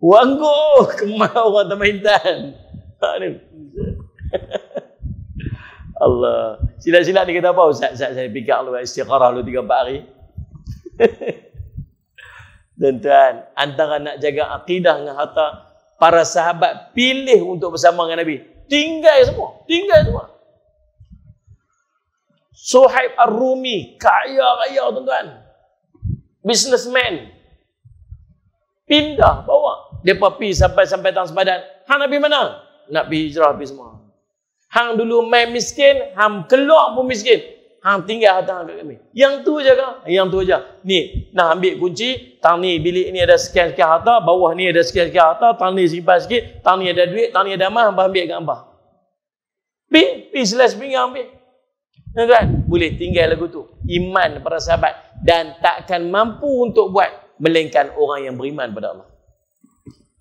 wanggo kemau orang Taman Intan. Allah. Silap-silap ni kata apa? Ustaz saya fikir Allah istiqarah lu 3-4 hari. Tuan-tuan, antara nak jaga akidah dengan harta, para sahabat pilih untuk bersama dengan Nabi. Tinggal semua. Suhaib Ar-Rumi, kaya-kaya tuan-tuan. Businessman. Pindah, bawa. Mereka pergi sampai Tang Sepadan. Hang nak pergi mana? Nak pergi hijrah, pergi semua. Hang dulu main miskin, hang keluar pun miskin. Hang tinggal harta hang kat kami. Yang tu je kan? Yang tu je. Ni, nak ambil kunci, tang ni bilik ni ada sekian-sekian harta, bawah ni ada sekian-sekian harta, tang ni simpan sikit, tang ni ada duit, tang ni ada emas, hang ambil kat hangpa. Pergi selas pinggang ambil. Tuan-tuan, boleh tinggal lagu tu. Iman para sahabat. Dan takkan mampu untuk buat melainkan orang yang beriman pada Allah.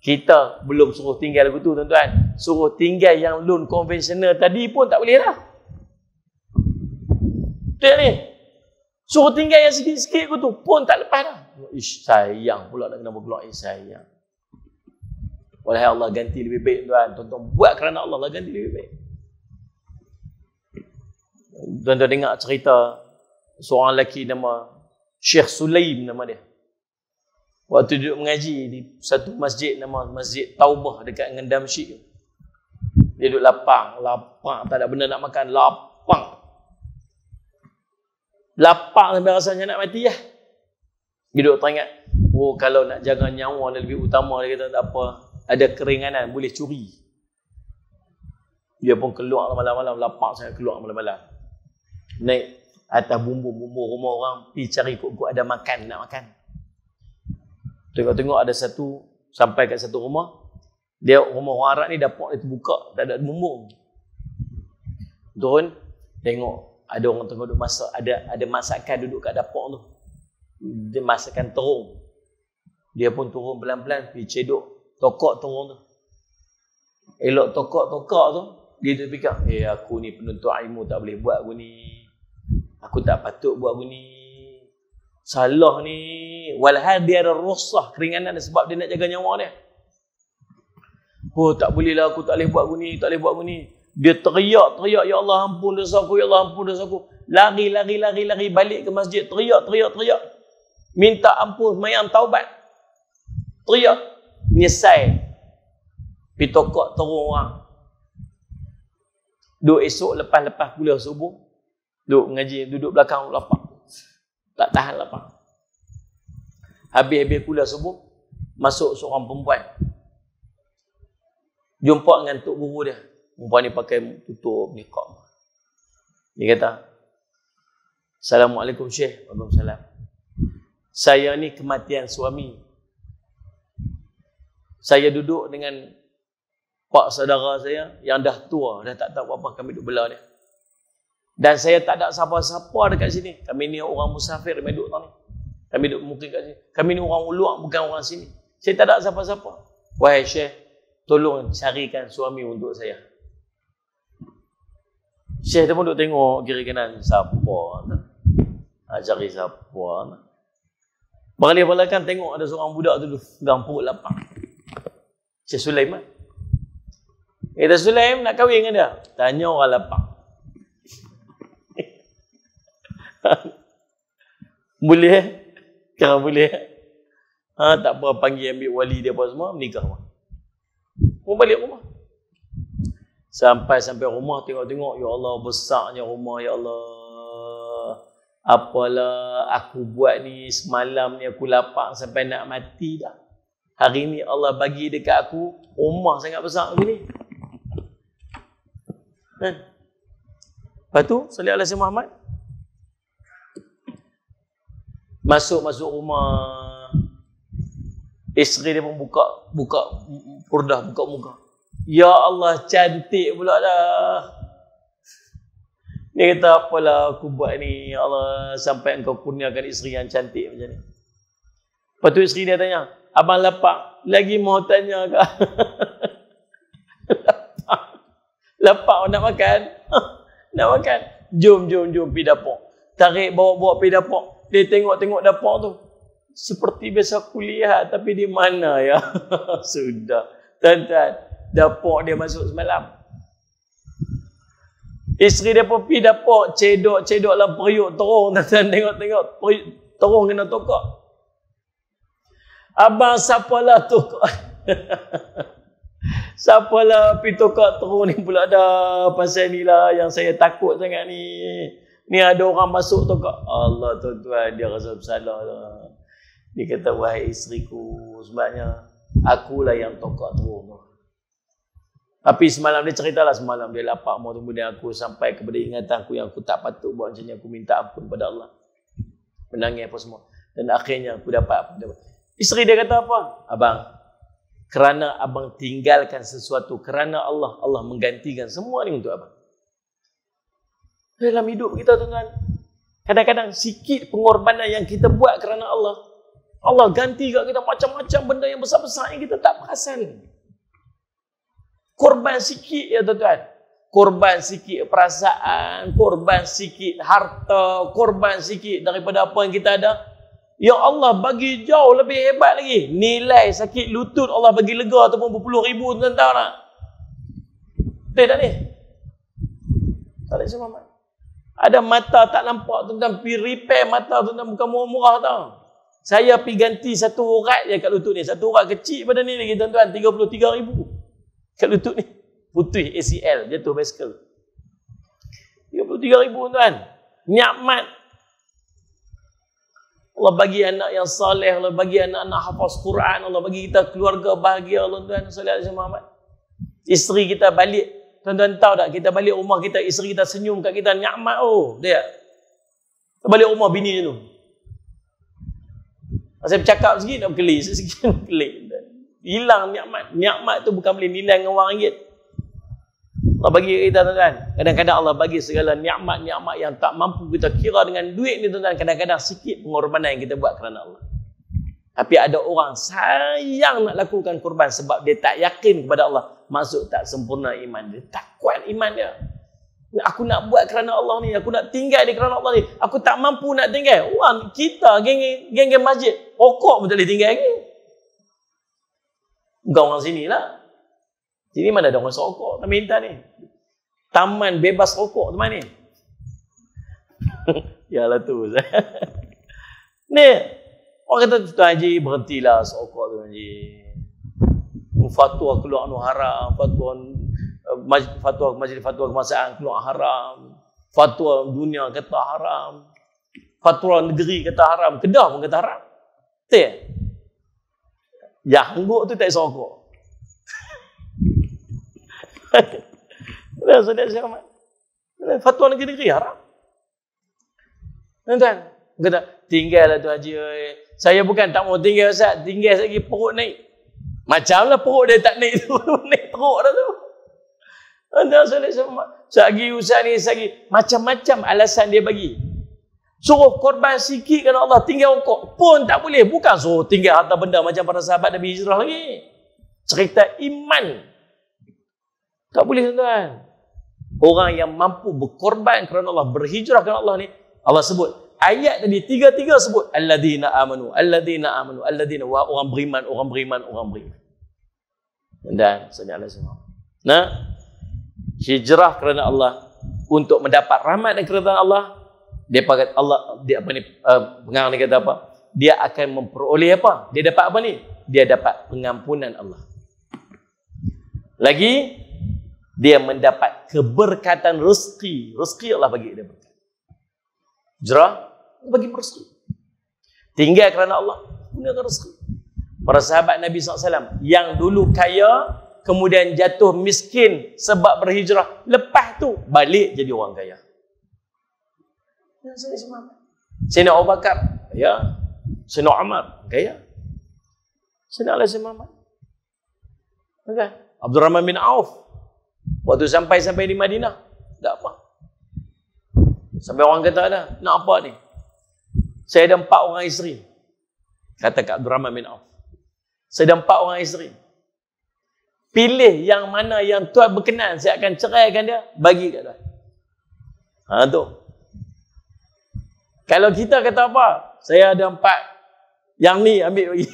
Kita belum suruh tinggal lagu tu tuan-tuan. Suruh tinggal yang loan konvensional tadi pun tak boleh dah. Betul ni? Suruh tinggal yang sikit-sikit aku tu pun tak lepas dah. Ish, sayang pula nak kena bergerak. Sayang. Walahai Allah ganti lebih baik tuan. Tuan-tuan buat kerana Allah lah ganti lebih baik. Tuan-tuan dengar cerita seorang lelaki nama Syekh Sulaim nama dia. Waktu duduk mengaji di satu masjid nama Masjid Taubah dekat dengan Damsyik. Dia duduk lapang, tak ada benda nak makan, lapang sampai rasanya nak mati lah. Dia duduk teringat, oh kalau nak jaga nyawa dia lebih utama, dia kata tak apa, ada keringanan, boleh curi. Dia pun keluar malam-malam, lapang sangat keluar malam-malam. Naik atas bumbu-bumbu rumah orang, pergi cari kok ada makan, nak makan. Tengok-tengok ada satu, sampai kat satu rumah, dia rumah orang Arab ni dapur dia terbuka, tak ada bumbung. Turun, tengok ada orang tengah duduk masak, ada masakan duduk kat dapur tu. Dia masakan terung. Dia pun turun pelan-pelan, pergi cedok tokok terung tu. Elok tokok tu, dia tu fikir, aku ni penuntut ilmu tak boleh buat aku ni. Aku tak patut buat aku ni. Salah ni. Walhal dia ada rukhsah keringanan sebab dia nak jaga nyawa dia. Oh tak boleh lah, aku tak boleh buat aku ni, tak boleh buat aku ni. Dia teriak, ya Allah ampun dosa aku, ya Allah ampun dosa aku. Lari balik ke masjid, teriak. Minta ampun, mayang taubat. Teriak, nyesai. Pergi tokok terung orang. Duduk esok lepas kuliah subuh, duduk mengaji, duduk belakang lapang. Tak tahan lapang. Habis kuliah subuh, masuk seorang perempuan. Jumpa dengan tok guru dia. Perempuan ni pakai tutup niqab. Dia kata, Assalamualaikum Syekh. Waalaikumsalam. Saya ni kematian suami. Saya duduk dengan pak saudara saya yang dah tua, dah tak tahu apa, kami duduk belah dia. Dan saya tak ada siapa-siapa dekat sini. Kami ni orang musafir, kami duduk ni. Kami duduk mukim kat sini. Kami ni orang luar, bukan orang sini. Saya tak ada siapa-siapa. Wahai Syekh, tolong carikan suami untuk saya. Syekh dia pun duduk tengok kiri kanan, siapa nak? Cari siapa nak? Balik-balakan tengok ada seorang budak tu pegang perut lapang. Syekh Sulaim kan? Kata Sulaim nak kahwin dengan dia? Tanya orang lapang. Boleh? Kalau boleh. Tak apa, panggil ambil wali dia apa semua, menikah. Pun balik rumah. Sampai rumah tengok-tengok, ya Allah besarnya rumah, ya Allah. Apalah aku buat ni semalam ni, aku lapang sampai nak mati dah. Hari ni Allah bagi dekat aku rumah sangat besar begini. Lepas tu salih alaihi Muhammad. Masuk rumah, isteri dia pun buka purdah, buka muka. Ya Allah, cantik pula dah. Dia kata, apalah aku buat ni, ya Allah, sampai engkau kurniakan isteri yang cantik macam ni. Lepas tu isteri dia tanya, abang lapang, lagi mau tanya ke? Lapang nak makan? Nak makan? Jom pergi dapur. Tarik bawa pergi dapur. Dia tengok dapur tu. Seperti biasa kuliah, tapi di mana ya? Sudah. Tuan-tuan, dapur dia masuk semalam. Isteri dia pun pergi dapur, cedok dalam periuk terung. Tuan-tuan tengok, terung kena tokak. Abang siapalah tokak? Siapalah pergi tokak terung ni pula dah? Pasal ni lah yang saya takut sangat ni. Ni ada orang masuk tokak. Allah tuan-tuan, dia rasa bersalah lah. Dia kata, wahai isteriku, sebabnya akulah yang tokak terung. Tapi semalam dia ceritalah, semalam dia lapar mau kemudian aku sampai kepada ingatanku yang aku tak patut buat macam ni, aku minta ampun pada Allah. Menangis apa semua. Dan akhirnya aku dapat apa. Isteri dia kata apa? Abang, kerana abang tinggalkan sesuatu, kerana Allah menggantikan semua ni untuk abang. Dalam hidup kita tuan-tuan, kadang-kadang sikit pengorbanan yang kita buat kerana Allah ganti kat kita macam-macam benda yang besar-besar yang kita tak perasan. Korban sikit ya tuan-tuan. korban sikit perasaan, korban sikit harta, korban sikit daripada apa yang kita ada, ya Allah bagi jauh lebih hebat lagi. Nilai sakit lutut Allah bagi lega ataupun berpuluh ribu, tuan tahu tak? Betul tak ni? Tak ada semua. Ada mata tak nampak, tuan-tuan, pergi repair mata, tuan-tuan, bukan murah-murah tau. Saya pergi ganti satu urat je kat lutut ni. Satu urat kecil pada ni lagi, tuan-tuan, 33,000 kat lutut ni. Putih ACL, jatuh basikal. 33,000, tuan. Nikmat. Allah bagi anak yang soleh, Allah bagi anak-anak hafaz Quran, Allah bagi kita keluarga bahagia, tuan-tuan, sallallahu alaihi wasallam. Isteri kita balik, tuan-tuan tahu tak, kita balik rumah kita, isteri kita senyum kat kita, nikmat dia. Kita balik rumah bini je tu. Saya bercakap sikit nak berkelik, sikit nak berkelik. Hilang nikmat. Nikmat tu bukan boleh nilai dengan wang ringgit. Allah bagi kita, tuan-tuan. Kadang-kadang Allah bagi segala nikmat-nikmat yang tak mampu kita kira dengan duit ni, tuan-tuan. Kadang-kadang sikit pengorbanan yang kita buat kerana Allah. Tapi ada orang sayang nak lakukan korban sebab dia tak yakin kepada Allah. Maksud tak sempurna iman dia. Tak kuat iman dia. Aku nak buat kerana Allah ni. Aku nak tinggal di kerana Allah ni. Aku tak mampu nak tinggal. Orang kita, geng-geng masjid, rokok pun tak boleh tinggal lagi. Bukan orang sini lah. Sini mana ada orang rokok. Tak minta ni. Taman bebas rokok tu mana ni? Yalah tu. Ni. Orang kata, Tuan Haji, berhentilah rokok tu Haji. Fatwa keluar haram. Fatwa majlis fatwa kemasaan keluar haram, fatwa dunia kata haram, fatwa negeri kata haram, Kedah pun kata haram. Betul? Yang hangguk tu tak sokok. Saudara-saudara, fatwa negeri haram. Tuan-tuan, kata tinggallah tu Haji. Saya bukan tak mau tinggal Ustaz, tinggal lagi perut naik. Macamlah perut dia tak naik tu, naik teruk dah tu. Anda sagi Ustaz ni, sagi macam-macam alasan dia bagi. Suruh korban sikit kerana Allah, tinggal rokok pun tak boleh. Bukan suruh tinggal harta benda macam para sahabat Nabi hijrah lagi. Cerita iman. Tak boleh, tuan-tuan. Orang yang mampu berkorban kerana Allah, berhijrah kerana Allah ni, Allah sebut. Ayat tadi, tiga-tiga sebut. Alladzina amanu, alladzina amanu, alladzina, orang beriman, orang beriman, orang beriman. Dan sallallahu alaihi wasallam. Nah, hijrah kerana Allah untuk mendapat rahmat dan keridhaan Allah, dia pakat Allah, dia apa ni, pengarang ni kata apa? Dia akan memperoleh apa? Dia dapat apa ni? Dia dapat pengampunan Allah. Lagi, dia mendapat keberkatan rezeki. Rezeki Allah bagi dia berkat. Hijrah bagi rezeki. Tinggal kerana Allah, gunakan rezeki. Para sahabat Nabi SAW yang dulu kaya, kemudian jatuh miskin sebab berhijrah. Lepas tu, balik jadi orang kaya. Sayyidina Abu Bakar, kaya. Sayyidina Umar, kaya. Sayyidina Ali Muhammad. Okay. Abdul Rahman bin Auf, waktu sampai di Madinah, tak apa. Sampai orang kata dah, nak apa ni? Saya ada 4 orang isteri. Kata Kak Abdul Rahman bin Auf. Saya ada 4 orang isteri. Pilih yang mana yang Tuhan berkenan, saya akan ceraikan dia, bagi kat Tuhan. Ha tu. Kalau kita kata apa? Saya ada 4, yang ni ambil bagi.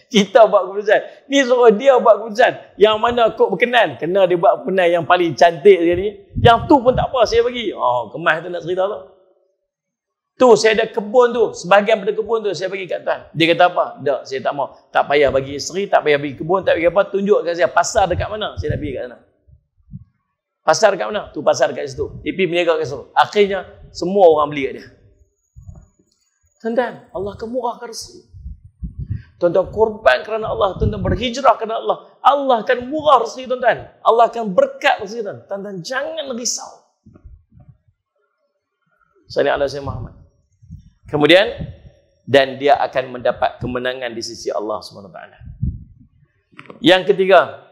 Kita buat keputusan. Ni suruh dia buat keputusan. Yang mana kok berkenan, kena dia buat keputusan yang paling cantik sekali. Yang tu pun tak apa, saya bagi. Oh, kemas tu nak cerita tu. Tu saya ada kebun tu, sebahagian pada kebun tu saya bagi kat Tuhan. Dia kata apa? Tak, saya tak mau. Tak payah bagi isteri, tak payah bagi kebun, tak payah apa, tunjuk kat saya pasar dekat mana, saya nak pergi kat sana. Pasar dekat mana? Tu pasar dekat situ. Dia pergi berniaga kat situ. Akhirnya semua orang beli kat dia. Tuan-tuan, Allah akan murahkan rezeki. Tuan-tuan korban kerana Allah, tuan-tuan berhijrah kerana Allah, Allah akan murah rezeki, tuan-tuan. Allah akan berkat rezeki, tuan-tuan. Tuan-tuan jangan risau. Sallallahu alaihi Muhammad. Kemudian, dan dia akan mendapat kemenangan di sisi Allah SWT. Yang ketiga,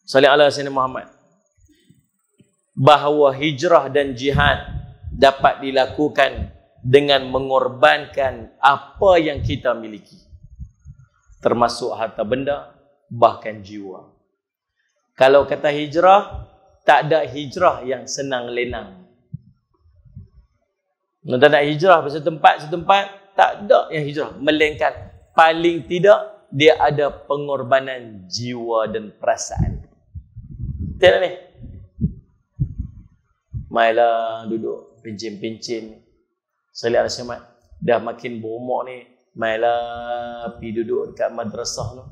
sallallahu alaihi Muhammad, bahawa hijrah dan jihad dapat dilakukan dengan mengorbankan apa yang kita miliki, termasuk harta benda, bahkan jiwa. Kalau kata hijrah, tak ada hijrah yang senang lenang. Tuan-tuan nak hijrah ke setempat, tak ada yang hijrah. Melainkan paling tidak dia ada pengorbanan jiwa dan perasaan. Tengok ni. Mailah duduk pincin-pincin. Salih al-Syamat. Dah makin berumur ni. Mailah pergi duduk dekat madrasah tu.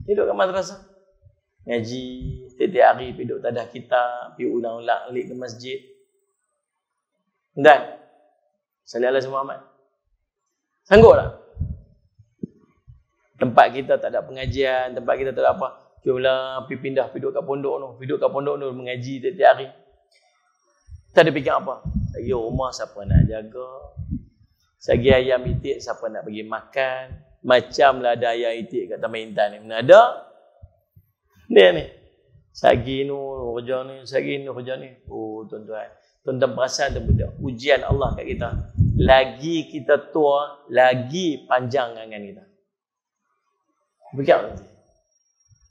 Duduk kat madrasah. Ngaji. Tiap-tiap hari pergi duduk tadah kitab. Pergi ulang-ulang alik ke masjid. Dan Salih al-Syamat. Sanggup tak? Tempat kita tak ada pengajian. Tempat kita tak ada apa. Jomlah pergi pindah. Pergi duduk kat pondok tu. Pergi duduk kat pondok tu. Mengaji tiap-tiap hari. Tak ada fikir apa. Sagi rumah siapa nak jaga. Sagi ayam itik siapa nak bagi makan. Macamlah ada ayam itik kat Taman Intan ni. Mana ada? Dia ni. Sagi ni kerja ni. Sagi ni kerja ni. Oh tuan-tuan. Tuan-tuan perasan tu budak. Ujian Allah kat kita. Lagi kita tua, lagi panjang angan kita. Fikir tu.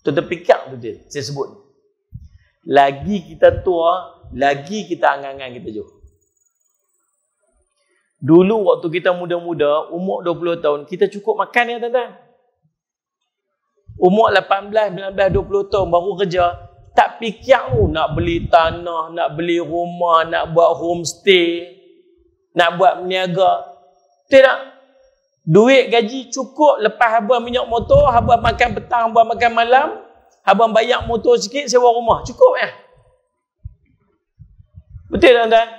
Tuan-tuan fikir tu dia. Saya sebut. Lagi kita tua, lagi kita angan-angan kita jauh. Dulu waktu kita muda-muda, umur 20 tahun, kita cukup makan ya tuan-tuan. Umur 18, 19, 20 tahun baru kerja, tak fikir nak beli tanah, nak beli rumah, nak buat homestay, nak buat berniaga. Tidak. Duit gaji cukup, lepas abang minyak motor, abang makan petang, abang makan malam, abang bayar motor sikit, sewa rumah. Cukup ya? Betul tuan-tuan?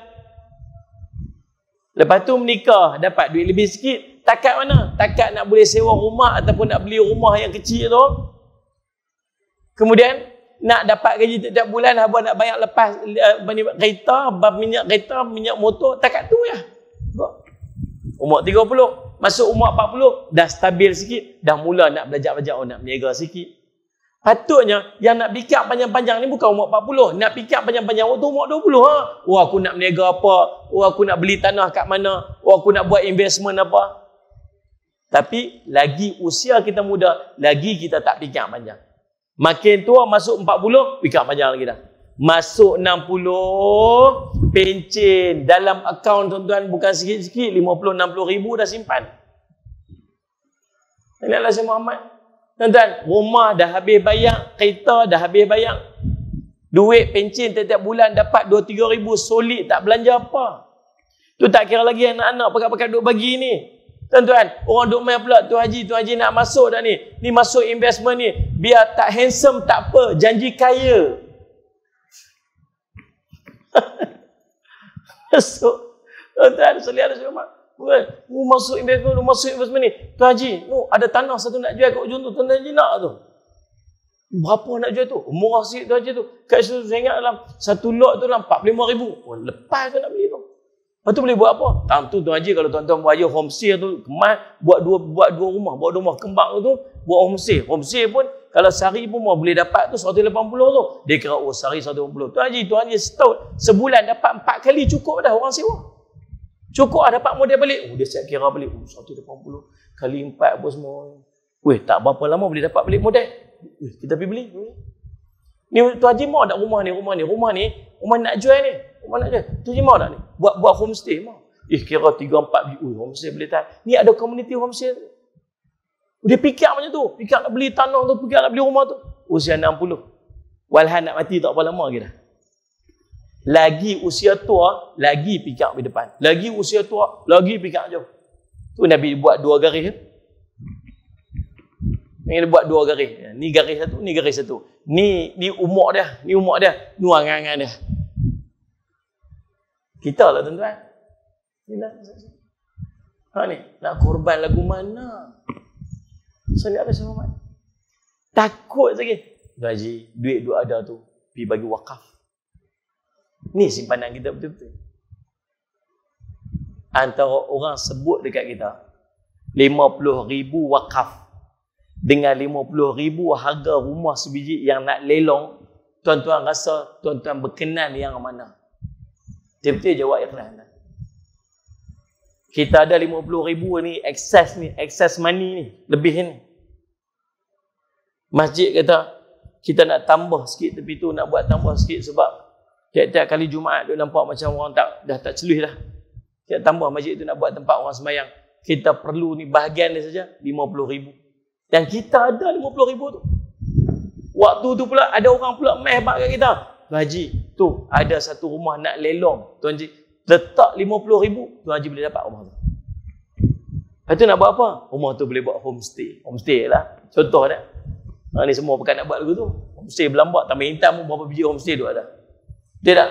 Lepas tu menikah, dapat duit lebih sikit. Takat mana? Takat nak boleh sewa rumah ataupun nak beli rumah yang kecil tu. Kemudian, nak dapat gaji tiap bulan, abang nak bayar lepas kereta, minyak kereta, minyak motor. Takat tu ya? Umur 30, masuk umur 40, dah stabil sikit. Dah mula nak belajar-belajar, nak berniaga sikit. Patutnya yang nak fikir panjang-panjang ni bukan umur 40. Nak fikir panjang-panjang waktu umur 20. Ha? Oh aku nak berniaga apa? Oh aku nak beli tanah kat mana? Oh aku nak buat investment apa? Tapi lagi usia kita muda, lagi kita tak fikir panjang. Makin tua masuk 40, fikir panjang lagi dah. Masuk 60, pencen. Dalam akaun tuan-tuan bukan sikit-sikit. 50-60 ribu dah simpan. Inilah Syekh Muhammad. Tuan-tuan, rumah dah habis bayar, kereta dah habis bayar. Duit pencen tiap-tiap bulan dapat 2-3 ribu, solid, tak belanja apa. Tu tak kira lagi anak-anak pakat-pakat duk bagi ni. Tuan-tuan, orang duk main pula, Tu Haji nak masuk dah ni. Ni masuk investment ni. Biar tak handsome tak apa, janji kaya. Masuk. Tuan-tuan, Salih al-Syamat. Masuk investment ni. Tu Haji, ada tanah satu nak jual kat ujung tu. Tuan Haji nak tu. Berapa nak jual tu? Murah sikit tu Haji tu. Kat situ saya ingat dalam satu lot tu dalam 45,000. Oh, lepas tu nak beli tu. Lepas tu boleh buat apa? Time tu Tuan Haji kalau tuan-tuan buat je homestay tu, kemas buat dua rumah kembang tu, buat homestay. Homestay pun kalau sehari pun boleh dapat tu 180 tu. Dia kira sehari 180. Tuan Haji setahun sebulan dapat 4 kali cukup dah orang sewa. Cukup dapat modal balik. Dia siap kira balik. 180 kali 4 apa semua. Weh, tak berapa lama boleh dapat balik modal. Kita pergi beli. Ni Tu Haji mau tak rumah ni? Rumah nak jual ni. Rumah nak jual. Tu Haji mau tak ni? Buat homestay mau. Kira 3-4 biji. Homestay boleh tahan. Ni ada community homestay. Dia fikir macam tu. Fikir nak beli tanah tu. Fikir nak beli rumah tu. Usia 60. Walhan nak mati tak apa lama lagi dah. Lagi usia tua, lagi fikir di depan. Lagi usia tua, lagi fikir jauh. Tu Nabi buat 2 garis. Dia buat 2 garis. Ni garis satu, ni garis satu. Ni umur dia, ni angan-angan dia. Kita lah tuan-tuan. Ni, nak korban lagu mana? Salih al-Syamat. Takut lagi. Haji, duit ada tu, pergi bagi wakaf. Ni simpanan kita betul-betul. Antara orang sebut dekat kita 50,000 wakaf dengan 50,000 harga rumah sebiji yang nak lelong, tuan-tuan rasa tuan-tuan berkenan yang mana? Betul-betul jawab ikhlas. Kita ada 50,000 ni, excess money ni, lebih ni. Masjid kata kita nak tambah sikit tepi tu, nak buat tambah sikit sebab tiap-tiap kali Jumaat dia nampak macam orang dah tak celus dah. Kita tambah masjid tu nak buat tempat orang sembahyang. Kita perlu ni bahagian dia saja 50,000. Dan kita ada 50,000 tu. Waktu tu pula ada orang pula mai hebat kat kita. Tuan Haji, tu ada satu rumah nak lelong. Tuan Haji letak 50,000, Tuan Haji boleh dapat rumah tu. Lepas tu nak buat apa? Rumah tu boleh buat homestay. Homestay lah. Contoh dah. Ni semua pekan nak buat lagu tu. Homestay berlambak. Tambah hitam pun berapa biji homestay tu ada. Dia tak?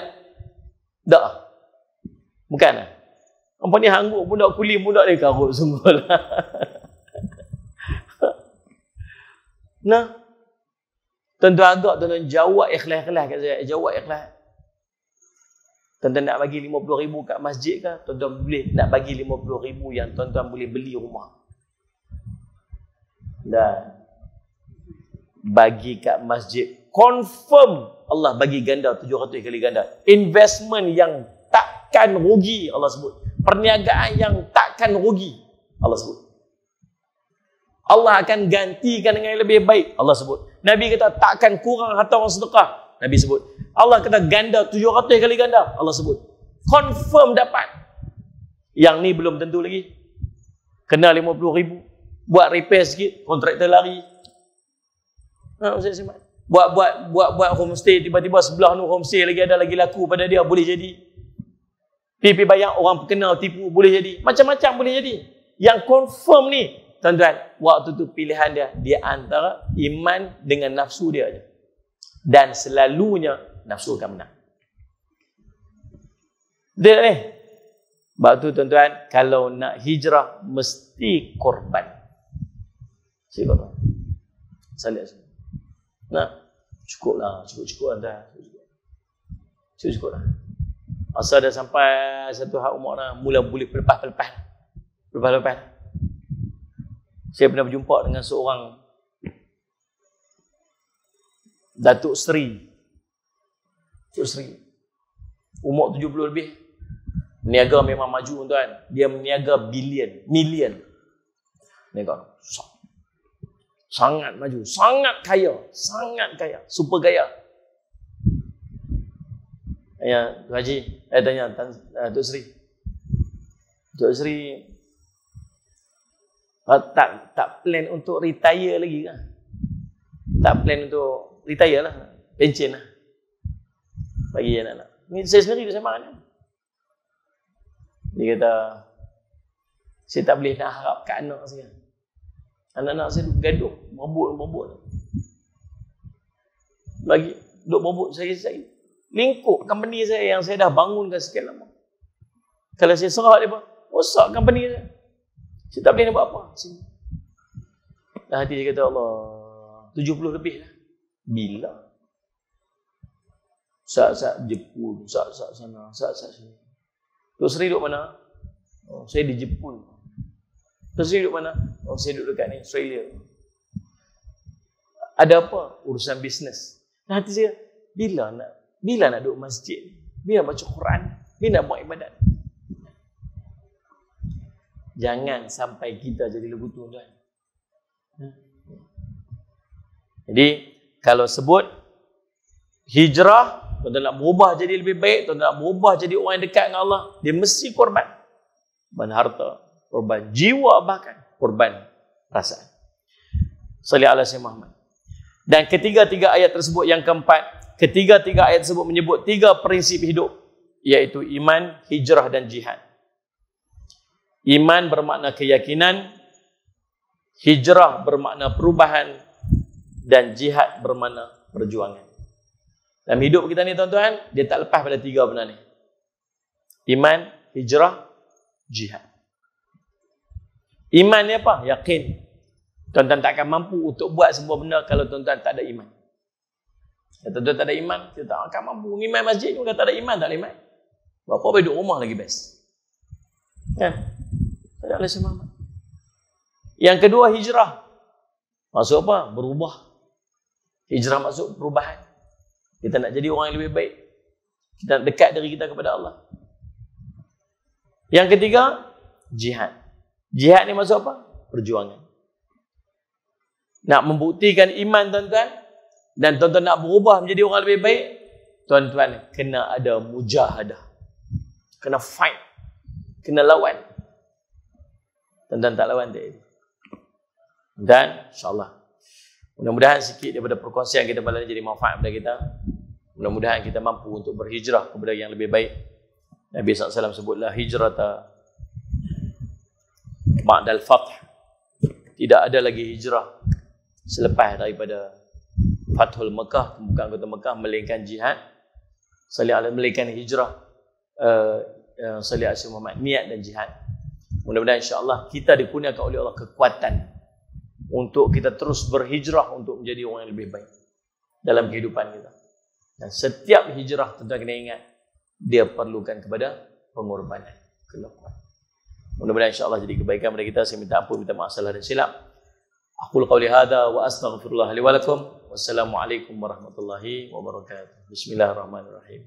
Tak. Bukan lah. Apa ni hangguk budak kuli budak ni karut sungguh lah. Nah. Tuan-tuan agak tuan-tuan jawab ikhlas-ikhlas kat saya. Jawab ikhlas. Tuan-tuan nak bagi 50,000 kat masjid ke? Tuan-tuan boleh nak bagi 50,000 yang tuan-tuan boleh beli rumah. Dan bagi kat masjid. Confirm Allah bagi ganda 700 kali ganda. Investment yang takkan rugi Allah sebut. Perniagaan yang takkan rugi Allah sebut. Allah akan gantikan dengan yang lebih baik Allah sebut. Nabi kata takkan kurang harta orang sedekah. Nabi sebut. Allah kata ganda 700 kali ganda Allah sebut. Confirm dapat. Yang ni belum tentu lagi. Kena 50,000. Buat repair sikit, kontraktor lari. Buat homestay, tiba-tiba sebelah tu homestay lagi ada lagi laku pada dia, boleh jadi. Pipi bayang orang kenal tipu, boleh jadi. Macam-macam boleh jadi. Yang confirm ni, tuan-tuan, waktu tu pilihan dia antara iman dengan nafsu dia aja. Dan selalunya nafsu akan menang. Betul ni? Sebab tu tuan-tuan, kalau nak hijrah mesti korban. Siapa? Salat semua. Nah, cukuplah, cukup dah. Cukup lah. Asal dah sampai satu hak umur dah, mula boleh lepas. Saya pernah berjumpa dengan seorang Datuk Seri. Umur 70 lebih. Niaga memang maju tuan. Dia meniaga million. Niaga. Sangat maju, sangat kaya, super kaya. Ya, Tuan Haji, tanya Tok Sri. Tok Sri tak plan untuk retire lagi kan? Tak plan untuk retire lah, pension lah. Bagi anak-anak. Ni saya sendiri saya marah ni. Dia kata, saya tak boleh nak harap kat anak saya. Anak-anak saya duduk gaduh, mabuk. Lagi duduk mabuk saya lingkup company saya yang saya dah bangunkan sekian lama. Kalau saya serah dia, rosak company saya. Saya tak boleh nak buat apa. Dan hati saya kata, Allah, 70 lebih lah. Bila? Saat-saat Jepun, saat-saat sana, saat-saat sini. Tok Seri duduk mana? Oh, saya di Jepun. Tok Seri duduk mana? Oh, saya duduk dekat ni, Australia. Ada apa? Urusan bisnes. Nah, hati saya, bila nak duduk masjid? Bila baca Quran? Bila nak buat ibadat? Jangan sampai kita jadi lebutu, tuan. Jadi, kalau sebut hijrah, tuan-tuan nak berubah jadi lebih baik, tuan-tuan nak berubah jadi orang yang dekat dengan Allah, dia mesti korban. Korban harta, korban jiwa, bahkan korban perasaan. Salli ala Sayyidina Muhammad. Dan ketiga-tiga ayat tersebut yang keempat, ketiga-tiga ayat tersebut menyebut 3 prinsip hidup, iaitu iman, hijrah dan jihad. Iman bermakna keyakinan, hijrah bermakna perubahan, dan jihad bermakna perjuangan. Dalam hidup kita ni tuan-tuan, dia tak lepas pada 3 benda ni. Iman, hijrah, jihad. Iman ni apa? Yakin. Tuan-tuan tak akan mampu untuk buat semua benda kalau tuan-tuan tak ada iman. Kalau tuan-tuan tak ada iman, kita tak akan mampu. Iman masjid ni, kalau tak ada iman, tak ada iman. Berapa boleh duduk rumah lagi best. Kan? Tak ada semangat. Yang kedua, hijrah. Maksud apa? Berubah. Hijrah maksud perubahan. Kita nak jadi orang yang lebih baik. Kita nak dekat diri kita kepada Allah. Yang ketiga, jihad. Jihad ni maksud apa? Perjuangan. Nak membuktikan iman tuan-tuan, Dan tuan-tuan nak berubah menjadi orang lebih baik, tuan-tuan kena ada mujahadah. Kena fight. Kena lawan. Tuan-tuan tak lawan tak. Dan insyaAllah, mudah-mudahan sikit daripada perkongsian kita malam ini jadi manfaat kepada kita. Mudah-mudahan kita mampu untuk berhijrah kepada yang lebih baik. Nabi SAW sebutlah hijrata ba'dal fath. Tidak ada lagi hijrah selepas daripada Fathul Mekah, pembukaan kota Mekah, melainkan jihad, melainkan hijrah, salih alaihi Muhammad, niat dan jihad. Mudah-mudahan insya-Allah kita dikurniakan oleh Allah kekuatan untuk kita terus berhijrah untuk menjadi orang yang lebih baik dalam kehidupan kita. Dan setiap hijrah tentu kena ingat dia perlukan kepada pengorbanan, kelakuan. Mudah-mudahan insya-Allah jadi kebaikan kepada kita. Saya minta ampun, minta maaf salah dan silap. Aqul qawli hadza wa astaghfirullah li wa lakum. Wassalamualaikum warahmatullahi wabarakatuh. Bismillahirrahmanirrahim.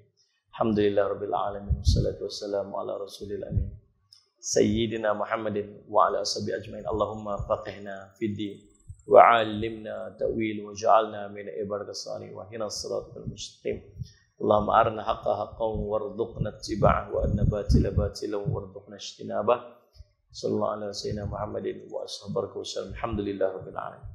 Alhamdulillahirabbil alamin. Wassalatu wassalamu ala rasulil amin. Sayyidina Muhammadin wa ala ashabi ajmain. Allahumma faqihna fid din wa 'allimna ta'wil wa ja'alna min ibadis salihin wa hina as-siratal mustaqim. Allahumma arina haqqa haqqan warzuqna ittiba'ahu wa arina batila batilan warzuqna ijtinabah. Sallallahu alaihi wa sallam Muhammadin wa ashabihi wa sallam. Alhamdulillahirabbil alamin.